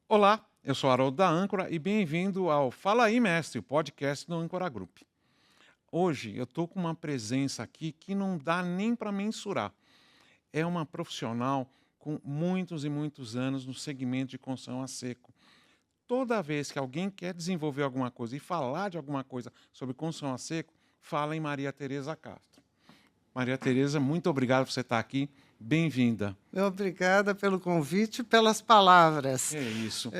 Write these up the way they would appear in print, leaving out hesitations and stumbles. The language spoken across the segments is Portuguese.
Olá, eu sou Haroldo da Âncora e bem-vindo ao Fala aí, Mestre, o podcast do Âncora Group. Hoje eu estou com uma presença aqui que não dá nem para mensurar. É uma profissional com muitos e muitos anos no segmento de construção a seco. Toda vez que alguém quer desenvolver alguma coisa e falar de alguma coisa sobre construção a seco, fala em Maria Tereza Castro. Maria Tereza, muito obrigado por você estar aqui. Bem-vinda. Obrigada pelo convite e pelas palavras. É isso.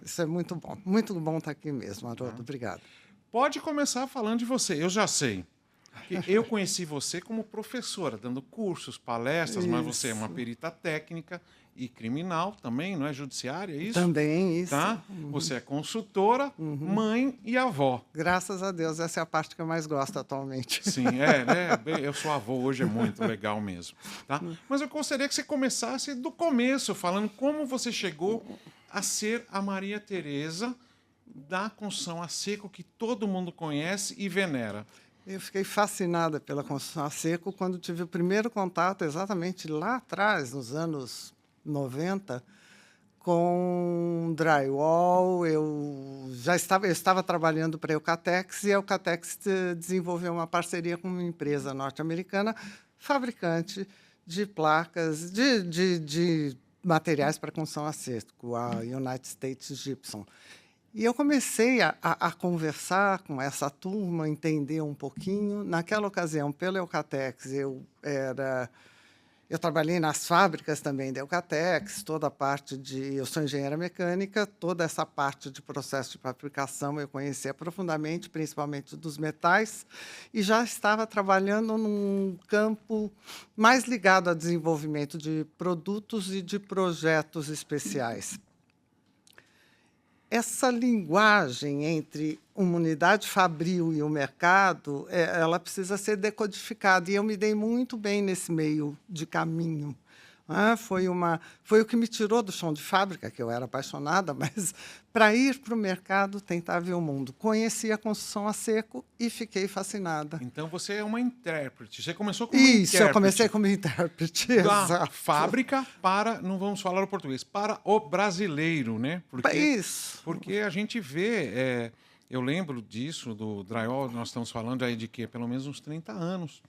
Isso é muito bom. Muito bom estar aqui mesmo, Haroldo. Obrigado. Pode começar falando de você. Eu já sei. Que eu conheci você como professora, dando cursos, palestras, mas você é uma perita técnica e criminal também, não é? Judiciária, é isso? Também, isso. Tá? Você é consultora, mãe e avó. Graças a Deus, essa é a parte que eu mais gosto atualmente. Sim, né? Eu sou avô, hoje é muito legal mesmo. Tá? Mas eu gostaria que você começasse do começo, falando como você chegou a ser a Maria Tereza da construção a seco que todo mundo conhece e venera. Eu fiquei fascinada pela construção a seco quando tive o primeiro contato, exatamente lá atrás, nos anos 90, com drywall. Eu estava trabalhando para a Eucatex e a Eucatex desenvolveu uma parceria com uma empresa norte-americana, fabricante de placas, de materiais para construção a seco, a United States Gypsum. E eu comecei a conversar com essa turma, entender um pouquinho. Naquela ocasião, pela Eucatex, eu trabalhei nas fábricas também da Eucatex, toda a parte eu sou engenheira mecânica, toda essa parte de processo de fabricação eu conhecia profundamente, principalmente dos metais, e já estava trabalhando num campo mais ligado ao desenvolvimento de produtos e de projetos especiais. Essa linguagem entre uma unidade fabril e o mercado, ela precisa ser decodificada. E eu me dei muito bem nesse meio de caminho. Foi o que me tirou do chão de fábrica, que eu era apaixonada, mas para ir para o mercado, tentar ver o mundo. Conheci a construção a seco e fiquei fascinada. Então, você é uma intérprete. Você começou como intérprete. Isso, eu comecei como intérprete. Da Exato. fábrica para, não vamos falar o português, para o brasileiro, né? Isso. Porque a gente vê, eu lembro disso, do drywall, nós estamos falando aí de quê? Pelo menos uns 30 anos.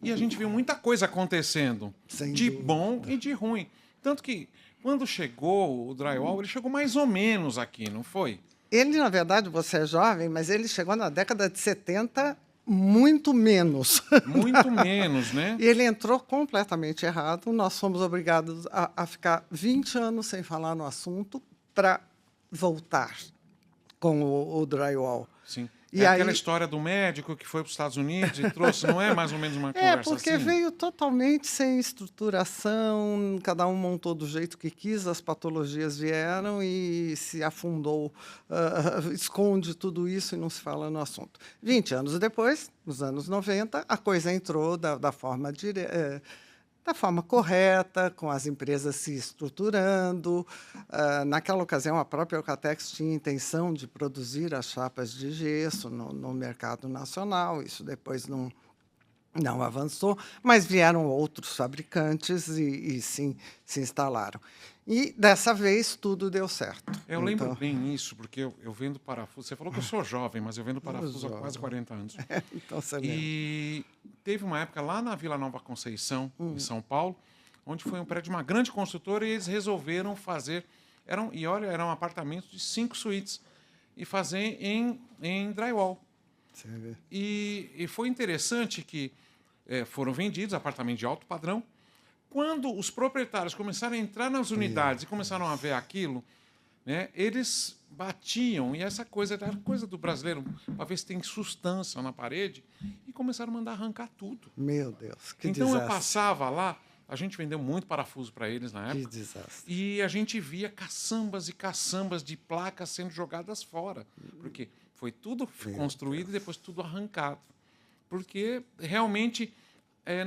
E a gente viu muita coisa acontecendo, de bom e de ruim. Tanto que, quando chegou o drywall, ele chegou mais ou menos aqui, não foi? Ele, na verdade, você é jovem, mas ele chegou na década de 70, muito menos. Muito menos, né? E ele entrou completamente errado. Nós fomos obrigados a ficar 20 anos sem falar no assunto para voltar com o drywall. Sim. E aquela história do médico que foi para os Estados Unidos e trouxe, não é mais ou menos uma conversa assim? Porque veio totalmente sem estruturação, cada um montou do jeito que quis, as patologias vieram e se afundou, esconde tudo isso e não se fala no assunto. 20 anos depois, nos anos 90, a coisa entrou da forma correta, com as empresas se estruturando. Naquela ocasião, a própria Eucatex tinha intenção de produzir as chapas de gesso no mercado nacional. Isso depois não avançou, mas vieram outros fabricantes e sim, se instalaram. E, dessa vez, tudo deu certo. Eu lembro bem isso, porque eu vendo parafuso. Você falou que eu sou jovem, mas eu vendo parafuso há quase 40 anos. Então, você e teve uma época lá na Vila Nova Conceição, em São Paulo, onde foi um prédio de uma grande construtora e eles resolveram fazer... eram apartamentos de 5 suítes e fazer em drywall. E foi interessante que foram vendidos apartamentos de alto padrão. Quando os proprietários começaram a entrar nas unidades e começaram a ver aquilo, né, eles batiam, e essa coisa era coisa do brasileiro, para ver se tem substância na parede, e começaram a mandar arrancar tudo. Meu Deus, que então desastre. Eu passava lá, a gente vendeu muito parafuso para eles na época. Que desastre. E a gente via caçambas e caçambas de placas sendo jogadas fora, porque foi tudo construído e depois tudo arrancado. Porque realmente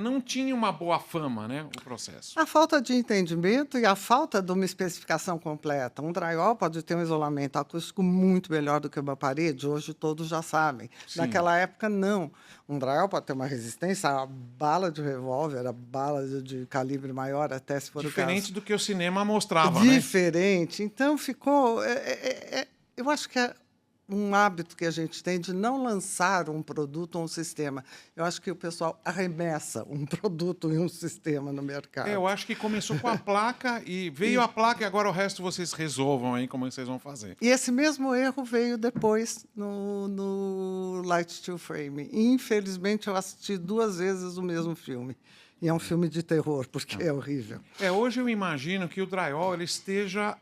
não tinha uma boa fama, né, o processo. A falta de entendimento e a falta de uma especificação completa. Um drywall pode ter um isolamento acústico muito melhor do que uma parede, hoje todos já sabem. Sim. Naquela época, não. Um drywall pode ter uma resistência a bala de revólver, a bala de calibre maior, até se for Diferente o caso. do que o cinema mostrava, né? Diferente. Então, ficou... eu acho que é um hábito que a gente tem de não lançar um produto ou um sistema. Eu acho que o pessoal arremessa um produto e um sistema no mercado. Eu acho que começou com a placa e veio a placa e agora o resto vocês resolvam aí como vocês vão fazer. E esse mesmo erro veio depois no Light Steel Frame. Infelizmente, eu assisti 2 vezes o mesmo filme. E é um filme de terror, porque é horrível. Hoje eu imagino que o drywall ele esteja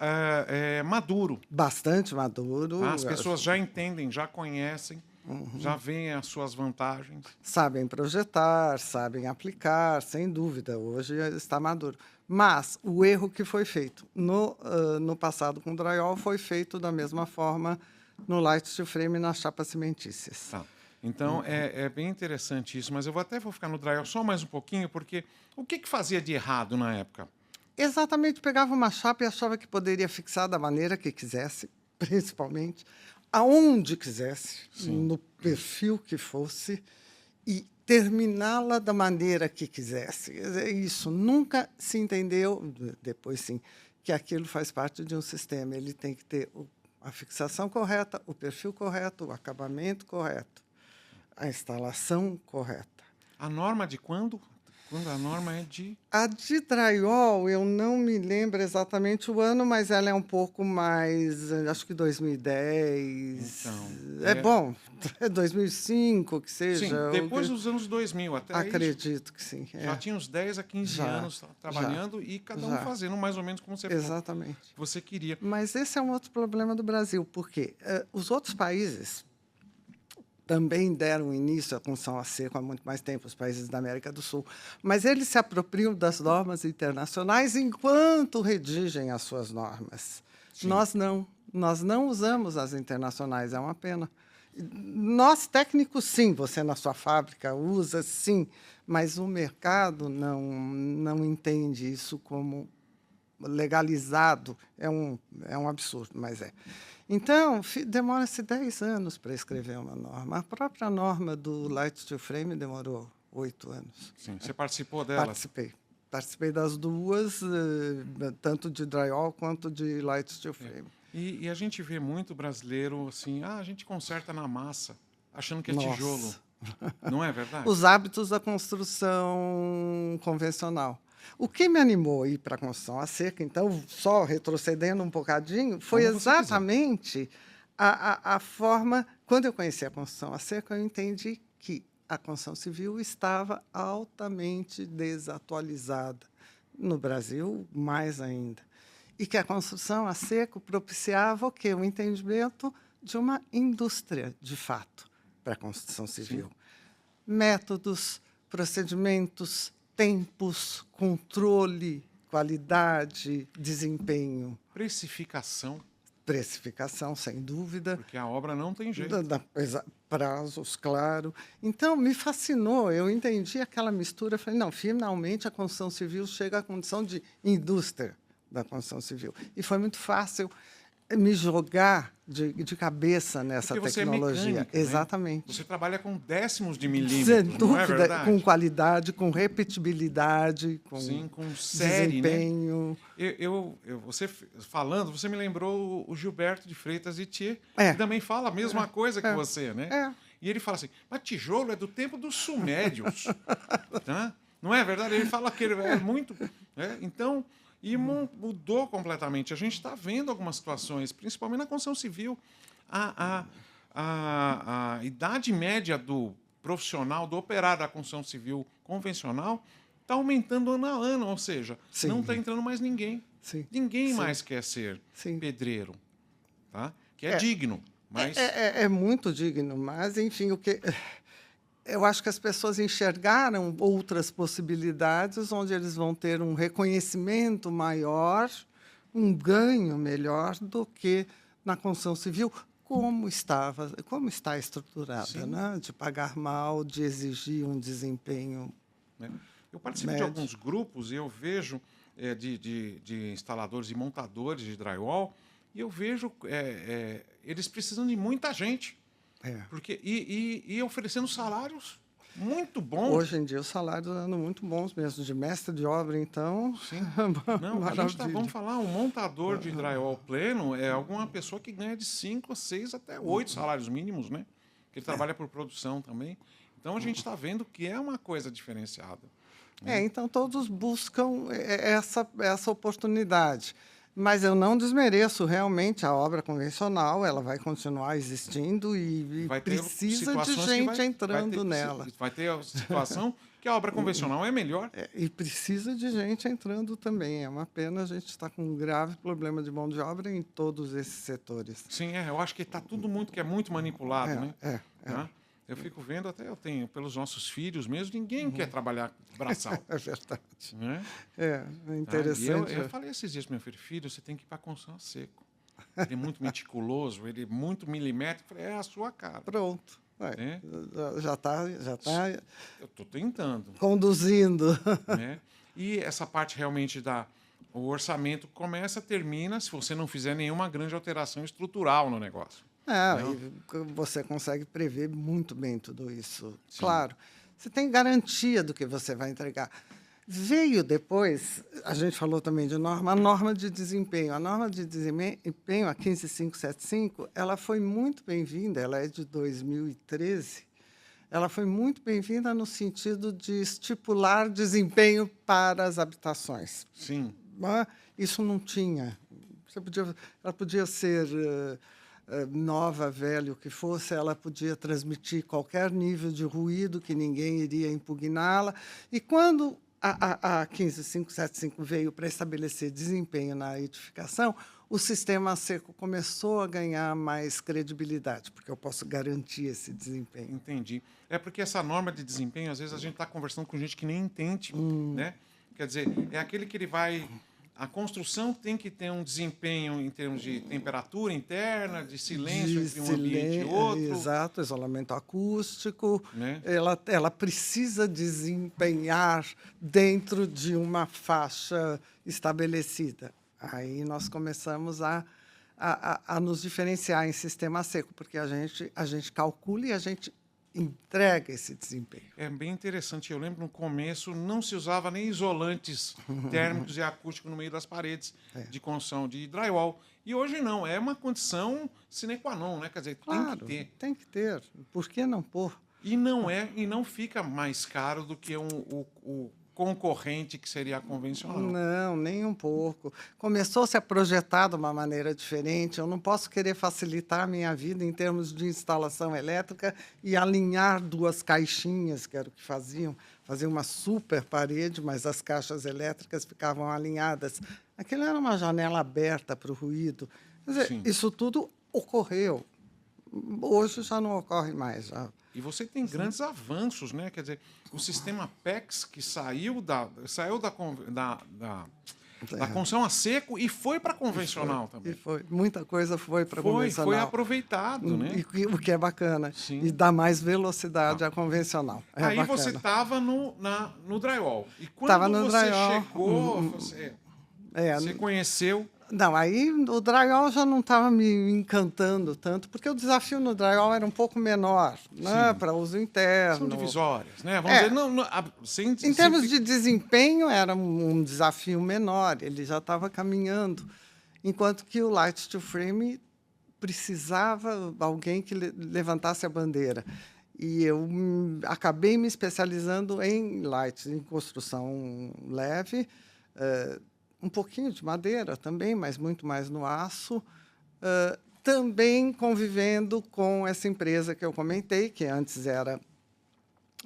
maduro. Bastante maduro. Tá? As pessoas já entendem, já conhecem, já veem as suas vantagens. Sabem projetar, sabem aplicar, sem dúvida. Hoje está maduro. Mas o erro que foi feito no passado com o drywall foi feito da mesma forma no Light Steel Frame e nas chapas cimentícias. Tá. Então, é bem interessante isso, mas eu vou ficar no drywall só mais um pouquinho, porque o que fazia de errado na época? Exatamente, pegava uma chapa e achava que poderia fixar da maneira que quisesse, principalmente, aonde quisesse, no perfil que fosse, e terminá-la da maneira que quisesse. Isso nunca se entendeu, depois sim, que aquilo faz parte de um sistema. Ele tem que ter a fixação correta, o perfil correto, o acabamento correto, a instalação correta. A norma de quando? Quando a norma é de... A de drywall, eu não me lembro exatamente o ano, mas ela é um pouco mais, acho que 2010. Então, bom, é 2005, que seja. Sim, depois dos anos 2000, até acredito que sim. Já tinha uns 10 a 15 anos trabalhando e cada um fazendo mais ou menos como você queria. Mas esse é um outro problema do Brasil, porque os outros países também deram início à construção a seco há muito mais tempo, os países da América do Sul. Mas eles se apropriam das normas internacionais enquanto redigem as suas normas. Sim. Nós não usamos as internacionais, é uma pena. Nós, técnicos, sim, você na sua fábrica usa, sim, mas o mercado não entende isso como legalizado. É um absurdo, mas é. Então, demora-se 10 anos para escrever uma norma. A própria norma do Light Steel Frame demorou 8 anos. Sim, você participou dela? Participei das duas, tanto de drywall quanto de Light Steel Frame. E a gente vê muito brasileiro assim, a gente conserta na massa, achando que é tijolo. Não é verdade? Os hábitos da construção convencional. O que me animou a ir para a construção a seco, então, só retrocedendo um bocadinho, foi exatamente a forma... Quando eu conheci a construção a seco, eu entendi que a construção civil estava altamente desatualizada. No Brasil, mais ainda. E que a construção a seco propiciava o quê? O entendimento de uma indústria, de fato, para a construção civil. Sim. Métodos, procedimentos, tempos, controle, qualidade, desempenho. Precificação. Precificação, sem dúvida. Porque a obra não tem jeito. Prazos, claro. Então, me fascinou. Eu entendi aquela mistura. Falei, não, finalmente a construção civil chega à condição de indústria da construção civil. E foi muito fácil me jogar de cabeça nessa tecnologia. Você é mecânica, exatamente. Né? Você trabalha com décimos de milímetro, sem dúvida, não é verdade? Com qualidade, com repetibilidade, com série, desempenho. Né? Você falando, você me lembrou o Gilberto de Freitas Itier, que também fala a mesma coisa que você, né? E ele fala assim, mas tijolo é do tempo dos sumérios. Tá? Não é verdade? Ele fala que é muito... Então... E mudou completamente. A gente está vendo algumas situações, principalmente na construção civil. A idade média do profissional, do operário da construção civil convencional, está aumentando ano a ano. Ou seja, não está entrando mais ninguém. Ninguém mais quer ser pedreiro. Tá? Que é digno. Mas... É muito digno, mas, enfim, o que... Eu acho que as pessoas enxergaram outras possibilidades onde eles vão ter um reconhecimento maior, um ganho melhor do que na construção civil, como está estruturada, né? De pagar mal, de exigir um desempenho né? Eu participo de alguns grupos e eu vejo de instaladores e montadores de drywall e eu vejo eles precisando de muita gente. Porque, e oferecendo salários muito bons. Hoje em dia os salários andam muito bons mesmo, de mestre de obra, então. Sim. Não, a gente vamos falar, um montador de drywall pleno é alguma pessoa que ganha de 5 a 6 até 8 salários mínimos, né? Que ele trabalha por produção também. Então a gente está vendo que é uma coisa diferenciada. Né? Então todos buscam essa oportunidade. Mas eu não desmereço realmente a obra convencional, ela vai continuar existindo e precisa de gente entrando nela. Vai ter a situação que a obra convencional é melhor. E precisa de gente entrando também. É uma pena a gente estar com um grave problema de mão de obra em todos esses setores. Sim, eu acho que está tudo muito manipulado, né? Tá? Eu fico vendo, até eu tenho, pelos nossos filhos mesmo, ninguém quer trabalhar braçal. É verdade. Né? É interessante. Eu falei esses dias para meu filho, você tem que ir para a construção a seco. Ele é muito meticuloso, ele é muito milimétrico. Eu falei, é a sua cara. Pronto. Já está eu estou tentando. Conduzindo. Né? E essa parte realmente o orçamento começa, termina, se você não fizer nenhuma grande alteração estrutural no negócio. E você consegue prever muito bem tudo isso. Sim. Claro, você tem garantia do que você vai entregar. Veio depois, a gente falou também de norma, a norma de desempenho. A norma de desempenho, a 15575, ela foi muito bem-vinda, ela é de 2013. Ela foi muito bem-vinda no sentido de estipular desempenho para as habitações. Sim. Isso não tinha. Ela podia ser nova, velha, o que fosse, ela podia transmitir qualquer nível de ruído que ninguém iria impugná-la. E quando a 15575 veio para estabelecer desempenho na edificação, o sistema seco começou a ganhar mais credibilidade, porque eu posso garantir esse desempenho. Entendi. É porque essa norma de desempenho, às vezes a gente está conversando com gente que nem entende, né? Quer dizer, é aquele que ele vai... A construção tem que ter um desempenho em termos de temperatura interna, de silêncio entre um ambiente e outro. Exato, isolamento acústico. Né? Ela precisa desempenhar dentro de uma faixa estabelecida. Aí nós começamos a nos diferenciar em sistema seco, porque a gente calcula e a gente entrega esse desempenho. É bem interessante. Eu lembro no começo não se usava nem isolantes térmicos e acústicos no meio das paredes de construção de drywall. E hoje não, é uma condição sine qua non, né? Quer dizer, claro, tem que ter. Tem que ter. Por que não pôr? E não fica mais caro do que o concorrente que seria a convencional. Não, nem um pouco. Começou-se a projetar de uma maneira diferente. Eu não posso querer facilitar a minha vida em termos de instalação elétrica e alinhar duas caixinhas, que era o que faziam. Faziam uma super parede, mas as caixas elétricas ficavam alinhadas. Aquilo era uma janela aberta para o ruído. Quer dizer, isso tudo ocorreu. Hoje já não ocorre mais. E você tem grandes avanços, né? Quer dizer, o sistema PEX que saiu da construção a seco e foi para convencional também. Muita coisa foi para convencional. Foi aproveitado, né? O que é bacana. Sim. E dá mais velocidade à convencional. Aí bacana. você estava no drywall. E quando você chegou, você conheceu... Não, aí o drywall já não estava me encantando tanto, porque o desafio no drywall era um pouco menor, né, para uso interno. São divisórias, né? Vamos dizer, em termos de desempenho, era um desafio menor, ele já estava caminhando, enquanto que o Light Steel Frame precisava de alguém que levantasse a bandeira. E eu acabei me especializando em light, em construção leve, um pouquinho de madeira também, mas muito mais no aço, também convivendo com essa empresa que eu comentei, que antes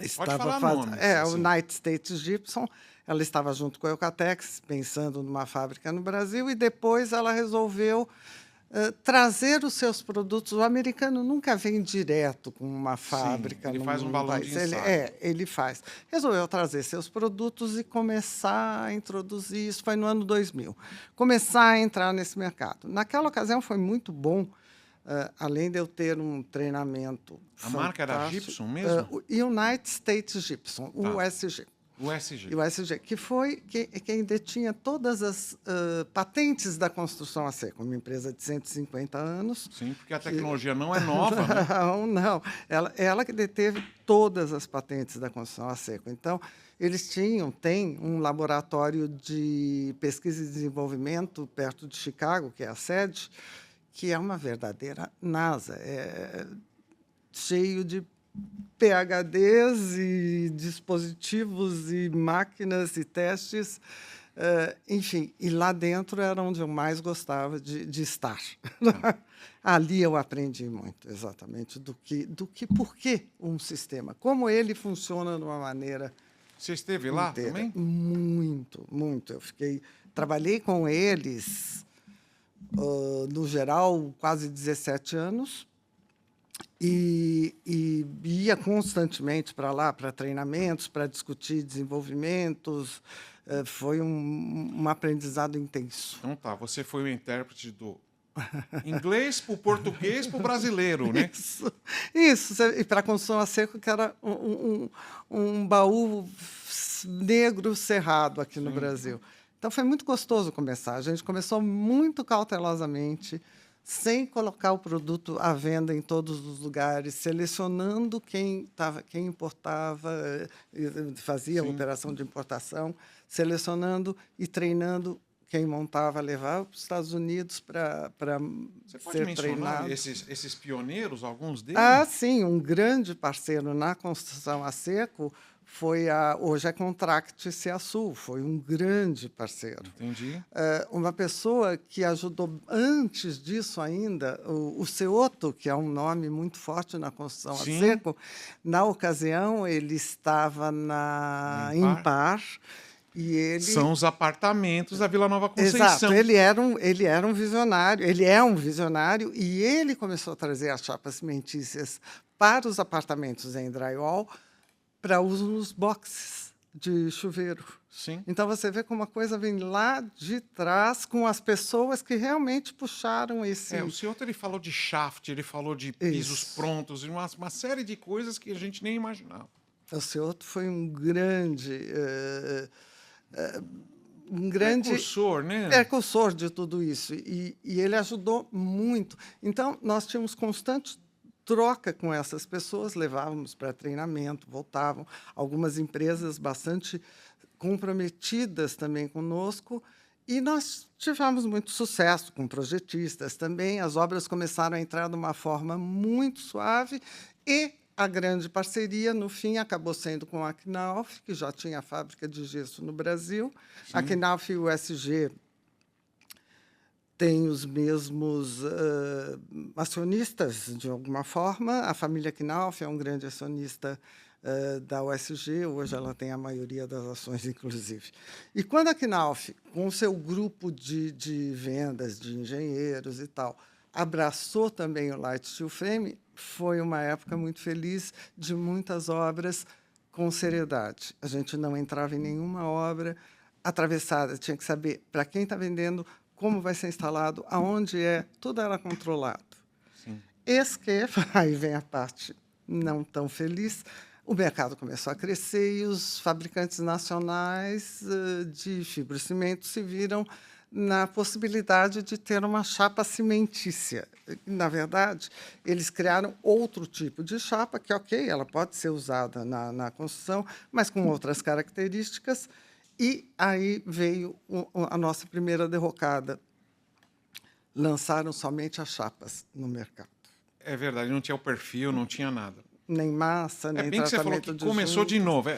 estava fazendo o United States Gypsum. Ela estava junto com a Eucatex, pensando numa fábrica no Brasil, e depois ela resolveu trazer os seus produtos. O americano nunca vem direto com uma fábrica. Sim, ele faz um balão de ensaio. Ele faz. Resolveu trazer seus produtos e começar a introduzir, isso foi no ano 2000, começar a entrar nesse mercado. Naquela ocasião foi muito bom, além de eu ter um treinamento fantástico. Marca era Gypsum mesmo? United States Gypsum, USG. USG. USG, que foi quem detinha todas as patentes da construção a seco, uma empresa de 150 anos. Sim, porque a tecnologia não é nova, né? Não. Ela que deteve todas as patentes da construção a seco. Então, eles têm um laboratório de pesquisa e desenvolvimento perto de Chicago, que é a sede, que é uma verdadeira NASA. É cheio de PhDs e dispositivos e máquinas e testes, enfim, e lá dentro era onde eu mais gostava de estar. Ali eu aprendi muito, exatamente, por que um sistema, como ele funciona de uma maneira. Você esteve lá inteira. também? Muito, muito. Trabalhei com eles, no geral, quase 17 anos. E ia constantemente para lá, para treinamentos, para discutir desenvolvimentos. Foi um aprendizado intenso. Então tá, você foi o intérprete do inglês para o português para o brasileiro, né? Isso. E para a construção a seco, que era um baú negro cerrado aqui no Brasil. Então, foi muito gostoso começar. A gente começou muito cautelosamente, sem colocar o produto à venda em todos os lugares, selecionando quem importava, fazia a operação de importação, selecionando e treinando quem montava, levava para os Estados Unidos para ser treinado. Esses pioneiros, alguns deles? Ah, sim, um grande parceiro na construção a seco foi hoje a Contract Ceasul, foi um grande parceiro. Entendi. Uma pessoa que ajudou antes disso ainda, o Ceoto, que é um nome muito forte na construção a seco, na ocasião ele estava na Impar. E ele... São os apartamentos da Vila Nova Conceição. Exato, ele era um visionário, ele é um visionário, e ele começou a trazer as chapas cimentícias para os apartamentos em drywall para uso nos boxes de chuveiro. Sim. Então, você vê como a coisa vem lá de trás, com as pessoas que realmente puxaram esse... O senhor ele falou de shaft, ele falou de pisos prontos, uma série de coisas que a gente nem imaginava. O Ceoto foi um grande precursor, né? Precursor de tudo isso. E ele ajudou muito. Então, nós tínhamos constante troca com essas pessoas, levávamos para treinamento, voltavam. Algumas empresas bastante comprometidas também conosco. E nós tivemos muito sucesso com projetistas também. As obras começaram a entrar de uma forma muito suave e a grande parceria, no fim, acabou sendo com a Knauf, que já tinha a fábrica de gesso no Brasil. Sim. A Knauf e o USG têm os mesmos acionistas, de alguma forma. A família Knauf é um grande acionista da USG, hoje ela tem a maioria das ações, inclusive. E quando a Knauf, com o seu grupo de vendas, de engenheiros e tal, abraçou também o Light Steel Frame, foi uma época muito feliz, de muitas obras com seriedade. A gente não entrava em nenhuma obra atravessada, tinha que saber para quem está vendendo, como vai ser instalado, aonde é, tudo era controlado. Sim. Aí vem a parte não tão feliz, o mercado começou a crescer e os fabricantes nacionais de fibrocimento se viram na possibilidade de ter uma chapa cimentícia. Na verdade, eles criaram outro tipo de chapa, que, ela pode ser usada na construção, mas com outras características, e aí veio a nossa primeira derrocada. Lançaram somente as chapas no mercado. É verdade, não tinha o perfil, não tinha nada. Nem massa, nem tratamento de juntas. É bem que você falou que começou de novo.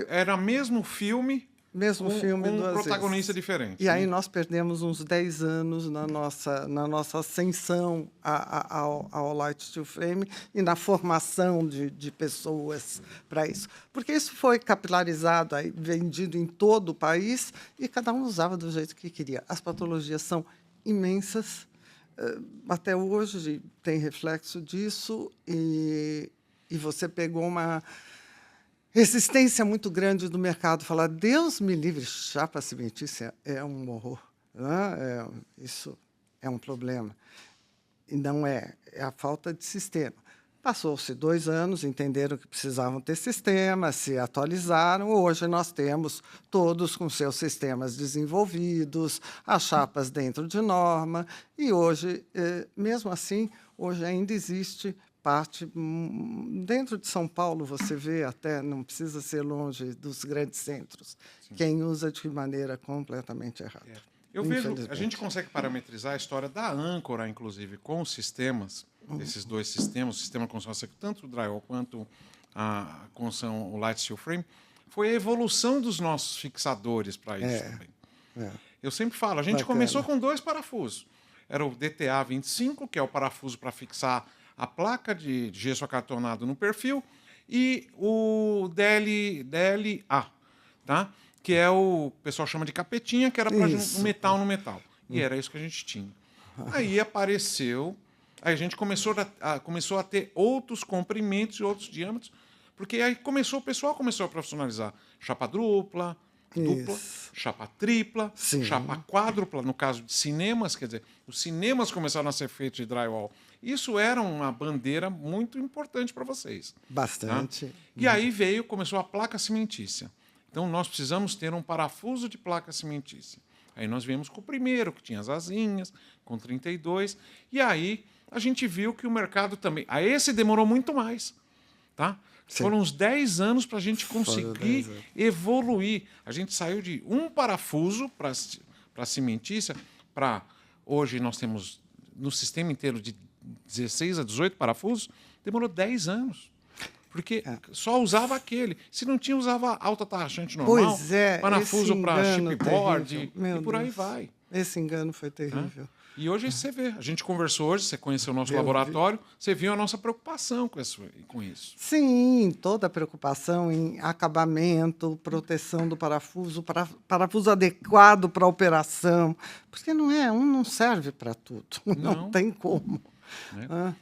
Era mesmo filme... Mesmo filme com um duas protagonista vezes. diferente. E aí nós perdemos uns 10 anos na nossa ascensão ao Light Steel Frame e na formação de pessoas para isso. Porque isso foi capilarizado, aí, vendido em todo o país, e cada um usava do jeito que queria. As patologias são imensas, até hoje tem reflexo disso, e você pegou uma resistência muito grande do mercado. Falar, Deus me livre, chapa cimentícia é um horror. Isso é um problema. E não é a falta de sistema. Passou-se 2 anos, entenderam que precisavam ter sistemas, se atualizaram. Hoje nós temos todos com seus sistemas desenvolvidos, as chapas dentro de norma, e hoje, mesmo assim, hoje ainda existe parte... Dentro de São Paulo, você vê até, não precisa ser longe dos grandes centros, quem usa de maneira completamente errada. Eu vejo, a gente consegue parametrizar a história da Âncora, inclusive, com os sistemas, esses 2 sistemas, o sistema de construção seco, tanto o drywall quanto a construção, o light steel frame, foi a evolução dos nossos fixadores para isso também. Eu sempre falo, a gente começou com 2 parafusos. Era o DTA 25, que é o parafuso para fixar a placa de gesso acartonado no perfil, e o DLA, tá? Que é o pessoal chama de capetinha, que era para um metal no metal. E era isso que a gente tinha. Aí apareceu, aí a gente começou a ter outros comprimentos e outros diâmetros, porque aí o pessoal começou a profissionalizar. Chapa dupla, chapa tripla, chapa quádrupla, no caso de cinemas, quer dizer, os cinemas começaram a ser feitos de drywall. Isso era uma bandeira muito importante para vocês. Bastante. Tá? E aí começou a placa cimentícia. Então, nós precisamos ter um parafuso de placa cimentícia. Aí nós viemos com o primeiro, que tinha as asinhas, com 32. E aí a gente viu que o mercado também... Aí esse demorou muito mais. Tá? Foram uns 10 anos para a gente conseguir evoluir. A gente saiu de um parafuso para cimentícia para... Hoje nós temos, no sistema inteiro, de 16 a 18 parafusos. Demorou 10 anos. Porque só usava aquele. Se não tinha, usava alta taxa rachante normal, parafuso para chipboard e por aí vai. Esse engano foi terrível. E hoje você vê. A gente conversou hoje, você conheceu o nosso laboratório, você viu a nossa preocupação com isso. Sim, toda a preocupação em acabamento, proteção do parafuso, parafuso adequado para a operação. Porque não serve para tudo. Não tem como. Né?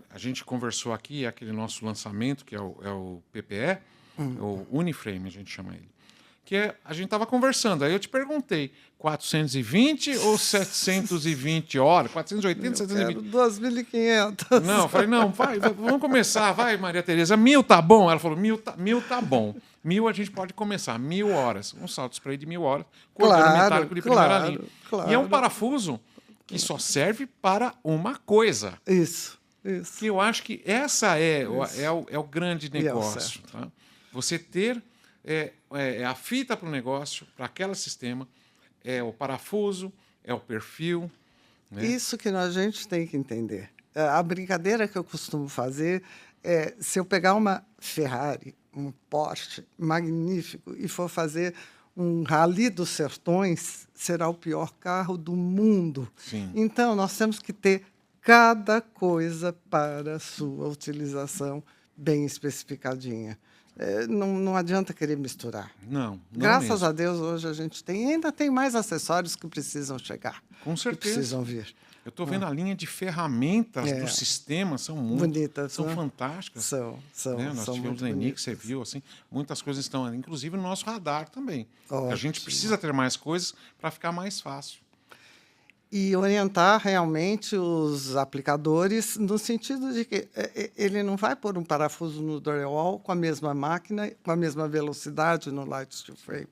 A gente conversou aqui, aquele nosso lançamento, que é o PPE, o Uniframe, a gente chama ele. A gente estava conversando, aí eu te perguntei, 420 ou 720 horas? 480, 720? 2.500. Não, eu falei, não, vamos começar, vai, Maria Tereza, 1.000 tá bom? Ela falou, 1.000 tá bom. 1.000 a gente pode começar, 1.000 horas. Um salto spray de 1.000 horas, cordão metálico de primeira linha. E é um parafuso que só serve para uma coisa. Isso. Que eu acho que essa é o grande negócio. Tá? Você ter a fita para o negócio, para aquele sistema, é o parafuso, é o perfil. Né? Isso que a gente tem que entender. A brincadeira que eu costumo fazer é, se eu pegar uma Ferrari, um Porsche magnífico, e for fazer um Rally dos Sertões, será o pior carro do mundo. Sim. Então, nós temos que ter cada coisa para a sua utilização bem especificadinha. Não adianta querer misturar. Não Graças mesmo. a Deus, hoje a gente ainda tem mais acessórios que precisam chegar. Com certeza. Que precisam vir. Eu estou vendo a linha de ferramentas do sistema, são muito bonitas, são fantásticas. São, né? Nós tivemos no ENIC, você viu, assim, muitas coisas estão ali, inclusive no nosso radar também. Ótimo. A gente precisa ter mais coisas para ficar mais fácil. E orientar realmente os aplicadores no sentido de que ele não vai pôr um parafuso no drywall com a mesma máquina, com a mesma velocidade no light steel frame.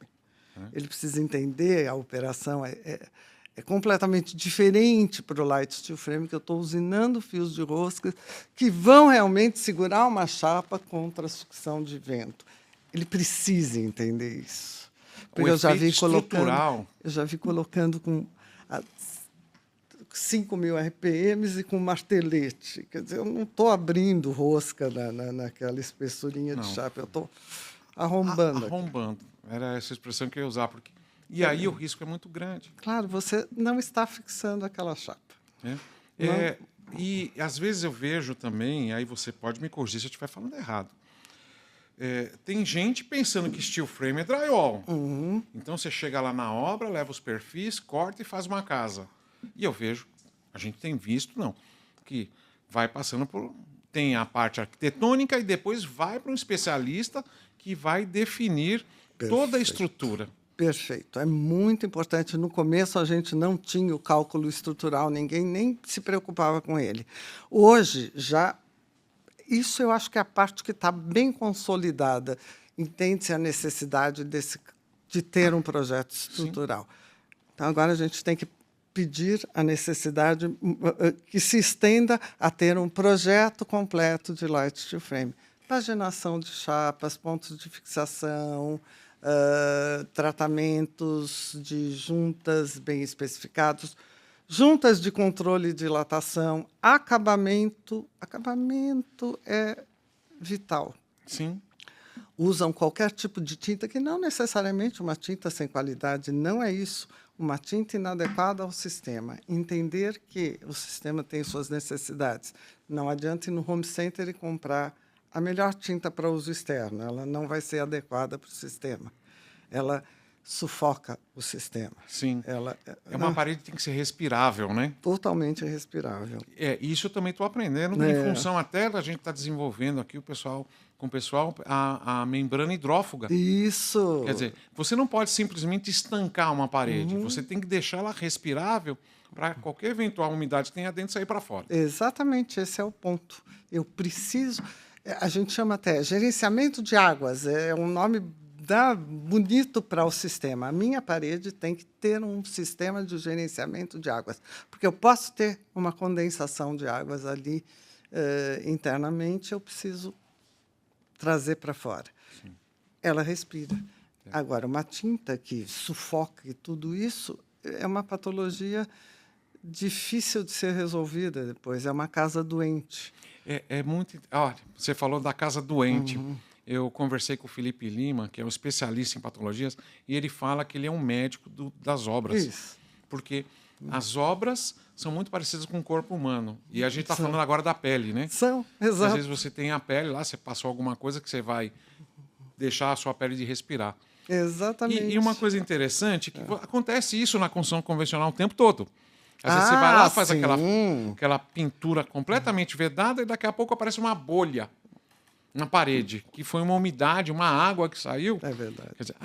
Ele precisa entender a operação. É completamente diferente para o light steel frame, que eu estou usinando fios de rosca que vão realmente segurar uma chapa contra a sucção de vento. Ele precisa entender isso. Porque eu já vi colocando com 5.000 RPMs e com martelete. Quer dizer, eu não estou abrindo rosca naquela espessurinha de chapa, eu estou arrombando. Arrombando. Era essa expressão que eu ia usar. E aí o risco é muito grande. Claro, você não está fixando aquela chapa. E às vezes eu vejo também, aí você pode me corrigir se eu estiver falando errado. Tem gente pensando que steel frame é drywall. Então você chega lá na obra, leva os perfis, corta e faz uma casa. E eu vejo, a gente tem visto, que vai passando por... Tem a parte arquitetônica e depois vai para um especialista que vai definir toda a estrutura. Perfeito. É muito importante. No começo, a gente não tinha o cálculo estrutural, ninguém nem se preocupava com ele. Hoje, já Isso eu acho que é a parte que está bem consolidada. Entende-se a necessidade de ter um projeto estrutural. Então, agora a gente tem que pedir a necessidade que se estenda a ter um projeto completo de light steel frame. Paginação de chapas, pontos de fixação, tratamentos de juntas bem especificados, juntas de controle e dilatação, acabamento. Acabamento é vital. Sim. Usam qualquer tipo de tinta, que não necessariamente uma tinta sem qualidade, não é isso. Uma tinta inadequada ao sistema. Entender que o sistema tem suas necessidades. Não adianta ir no home center e comprar a melhor tinta para uso externo. Ela não vai ser adequada para o sistema. Ela sufoca o sistema. Sim. Uma parede que tem que ser respirável, né? Totalmente respirável. Isso eu também estou aprendendo, em função até da gente estar desenvolvendo aqui com o pessoal a membrana hidrófuga. Isso. Quer dizer, você não pode simplesmente estancar uma parede, você tem que deixá-la respirável para qualquer eventual umidade que tenha dentro sair para fora. Exatamente, esse é o ponto. Eu preciso... A gente chama até gerenciamento de águas, é um nome bonito para o sistema. A minha parede tem que ter um sistema de gerenciamento de águas, porque eu posso ter uma condensação de águas ali internamente, eu preciso trazer para fora. Sim. Ela respira. Agora, uma tinta que sufoca e tudo isso é uma patologia difícil de ser resolvida depois, é uma casa doente. É muito... Olha, você falou da casa doente. Eu conversei com o Felipe Lima, que é um especialista em patologias, e ele fala que ele é um médico das obras. Isso. Porque as obras são muito parecidas com o corpo humano. E a gente está falando agora da pele, né? São, exato. Às vezes você tem a pele lá, você passou alguma coisa que você vai deixar a sua pele de respirar. Exatamente. E uma coisa interessante, que acontece isso na construção convencional o tempo todo. Às vezes você vai lá, faz aquela pintura completamente vedada e daqui a pouco aparece uma bolha na parede, que foi uma umidade, uma água que saiu. É verdade. Quer dizer,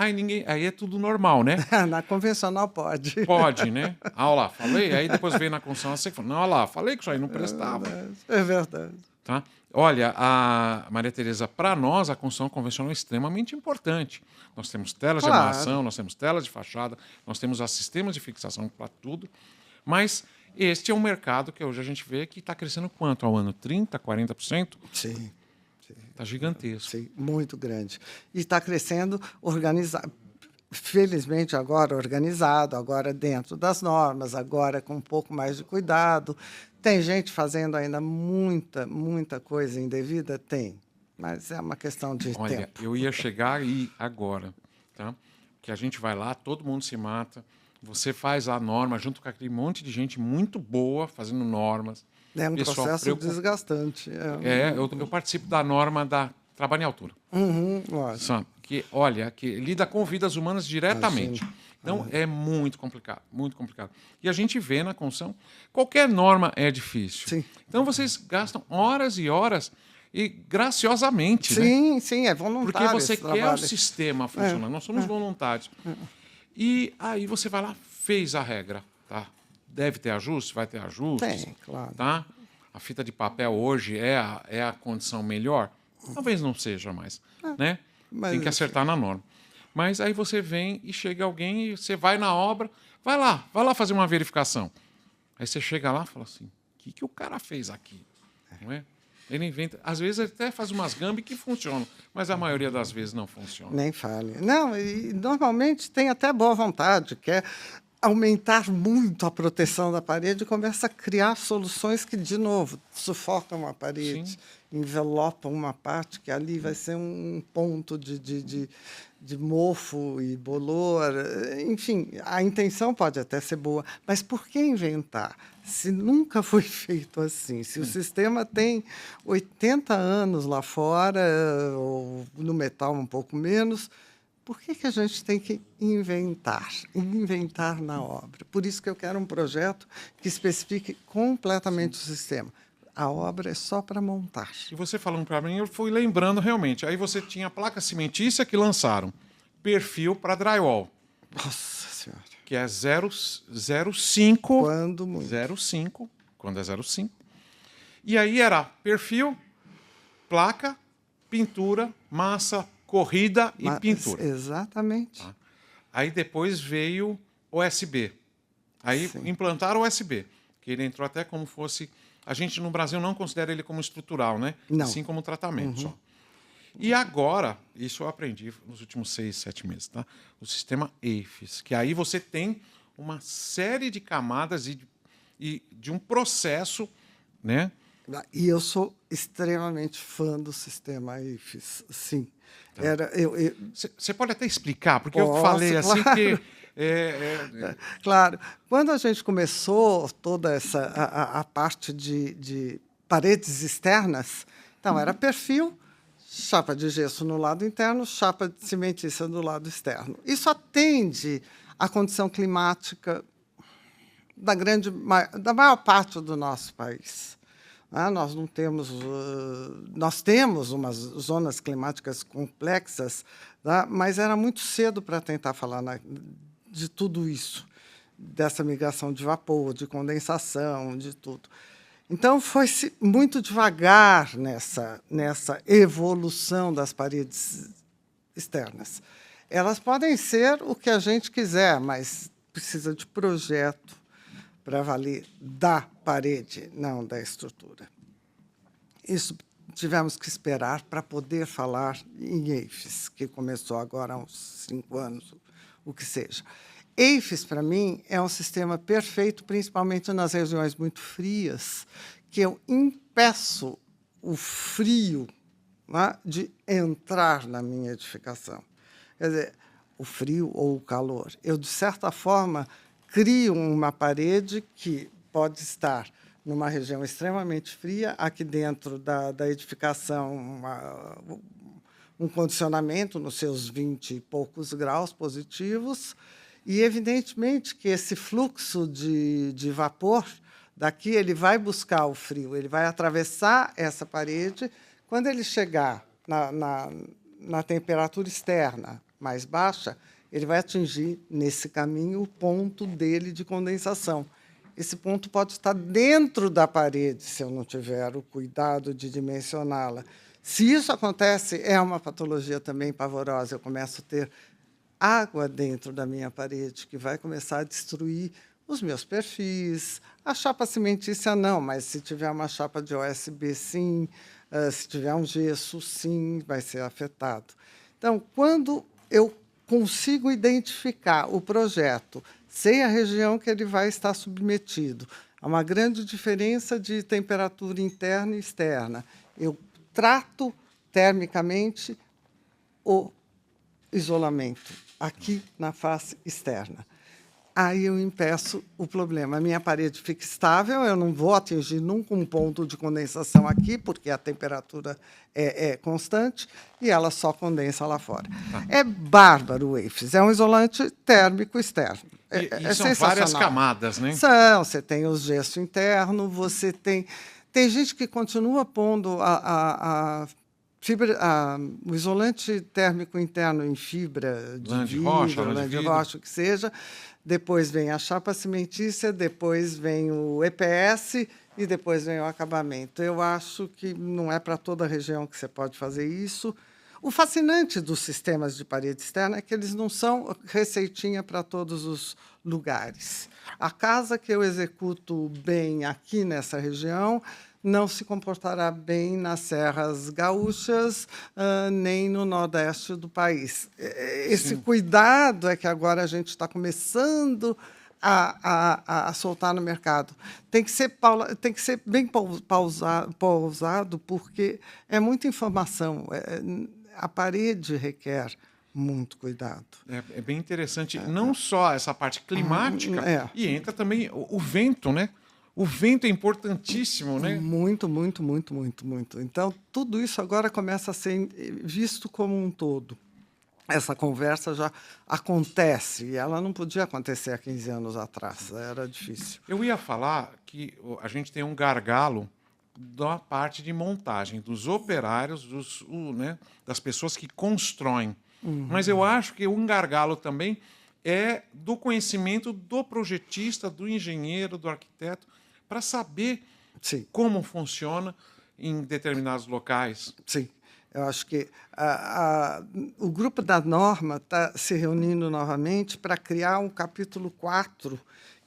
aí é tudo normal, né? Na convencional pode. Pode, né? Ah, olha lá, falei. Aí depois veio na construção, você falou, não, olha lá, falei que isso aí não prestava. É verdade. Tá? Olha, a Maria Tereza, para nós, a construção convencional é extremamente importante. Nós temos telas de armação, nós temos telas de fachada, nós temos sistemas de fixação para tudo. Mas este é um mercado que hoje a gente vê que está crescendo quanto ao ano? 30%, 40%? Sim. Está gigantesco. Sim, muito grande. E está crescendo organizado. Felizmente, agora organizado, agora dentro das normas, agora com um pouco mais de cuidado. Tem gente fazendo ainda muita coisa indevida? Tem. Mas é uma questão de tempo. Olha, eu ia chegar aí agora, tá? Que a gente vai lá, todo mundo se mata, você faz a norma junto com aquele monte de gente muito boa fazendo normas. É um processo desgastante. Eu participo da norma da trabalho em altura. Sabe? Que lida com vidas humanas diretamente. Então, é muito complicado, muito complicado. E a gente vê na construção, qualquer norma é difícil. Sim. Então, vocês gastam horas e horas e graciosamente, sim, né? Sim, é voluntário. Porque você quer o sistema funcionando. Nós somos voluntários. E aí você vai lá, fez a regra, tá? Deve ter ajuste, vai ter ajuste. Tem, claro. Tá? A fita de papel hoje é a condição melhor? Talvez não seja mais. Né? Tem que acertar na norma. Mas aí você vem e chega alguém e você vai na obra, vai lá fazer uma verificação. Aí você chega lá e fala assim, o que o cara fez aqui? Não é? Ele inventa, às vezes ele até faz umas gambas que funcionam, mas a maioria das vezes não funciona. Nem fale. Não, e normalmente tem até boa vontade, quer aumentar muito a proteção da parede e começa a criar soluções que, de novo, sufocam a parede, envelopam uma parte que ali vai ser um ponto de mofo e bolor. Enfim, a intenção pode até ser boa, mas por que inventar? Se nunca foi feito assim, se o sistema tem 80 anos lá fora, ou no metal um pouco menos, por que a gente tem que inventar na obra? Por isso que eu quero um projeto que especifique completamente o sistema. A obra é só para montar. E você falando para mim, eu fui lembrando realmente. Aí você tinha a placa cimentícia que lançaram, perfil para drywall. Nossa Senhora. Que é 0,5. Quando muito. 0,5. Quando é 0,5. E aí era perfil placa, pintura, massa, corrida e pintura. Exatamente. Tá? Aí depois veio USB. Aí Sim. implantaram o USB, que ele entrou até como fosse... A gente no Brasil não considera ele como estrutural, né? Não. Assim como tratamento só. E agora, isso eu aprendi nos últimos 6, 7 meses, tá? O sistema AFES, que aí você tem uma série de camadas e de um processo, né? E eu sou extremamente fã do sistema AFES, sim. Tá. Você pode até explicar, porque eu falei assim, claro. porque... Claro. Quando a gente começou toda a parte de paredes externas, então era perfil, chapa de gesso no lado interno, chapa de cimentícia do lado externo. Isso atende à condição climática da maior parte do nosso país. Nós não temos, nós temos umas zonas climáticas complexas, tá? Mas era muito cedo para tentar falar de tudo isso, dessa migração de vapor, de condensação, de tudo. Então, foi-se muito devagar nessa evolução das paredes externas. Elas podem ser o que a gente quiser, mas precisa de projeto para valer da parede, não da estrutura. Isso tivemos que esperar para poder falar em AFES, que começou agora há uns 5 anos, o que seja. AFES, para mim, é um sistema perfeito, principalmente nas regiões muito frias, que eu impeço o frio, né, de entrar na minha edificação. Quer dizer, o frio ou o calor. Eu, de certa forma, crio uma parede que pode estar numa região extremamente fria, aqui dentro da edificação, um condicionamento nos seus 20 e poucos graus positivos, e, evidentemente, que esse fluxo de vapor daqui ele vai buscar o frio, ele vai atravessar essa parede. Quando ele chegar na temperatura externa mais baixa, ele vai atingir, nesse caminho, o ponto dele de condensação. Esse ponto pode estar dentro da parede, se eu não tiver o cuidado de dimensioná-la. Se isso acontece, é uma patologia também pavorosa. Eu começo a ter água dentro da minha parede, que vai começar a destruir os meus perfis. A chapa cimentícia, não, mas se tiver uma chapa de OSB, sim. Se tiver um gesso, sim, vai ser afetado. Então, quando eu consigo identificar o projeto, sei a região que ele vai estar submetido, há uma grande diferença de temperatura interna e externa. Eu trato termicamente o isolamento aqui na face externa. Aí eu impeço o problema. A minha parede fica estável, eu não vou atingir nunca um ponto de condensação aqui, porque a temperatura é constante, e ela só condensa lá fora. É bárbaro o AFES, é um isolante térmico externo. E são várias camadas, né? Você tem o gesso interno, você tem... Tem gente que continua pondo o isolante térmico interno em fibra de lã de rocha, o que seja. Depois vem a chapa cimentícia, depois vem o EPS e depois vem o acabamento. Eu acho que não é para toda a região que você pode fazer isso. O fascinante dos sistemas de parede externa é que eles não são receitinha para todos os lugares. A casa que eu executo bem aqui nessa região não se comportará bem nas serras gaúchas, nem no nordeste do país. Esse cuidado é que agora a gente está começando a soltar no mercado. Tem que ser bem pausado, porque é muita informação. A parede requer muito cuidado. É bem interessante. Não só essa parte climática, e entra também o vento, né? O vento é importantíssimo, né? Muito, muito, muito, muito, muito. Então, tudo isso agora começa a ser visto como um todo. Essa conversa já acontece, e ela não podia acontecer há 15 anos atrás, era difícil. Eu ia falar que a gente tem um gargalo da parte de montagem, dos operários, das pessoas que constroem. Mas eu acho que um gargalo também é do conhecimento do projetista, do engenheiro, do arquiteto, para saber como funciona. em determinados locais. Sim, eu acho que o grupo da norma está se reunindo novamente para criar um capítulo 4,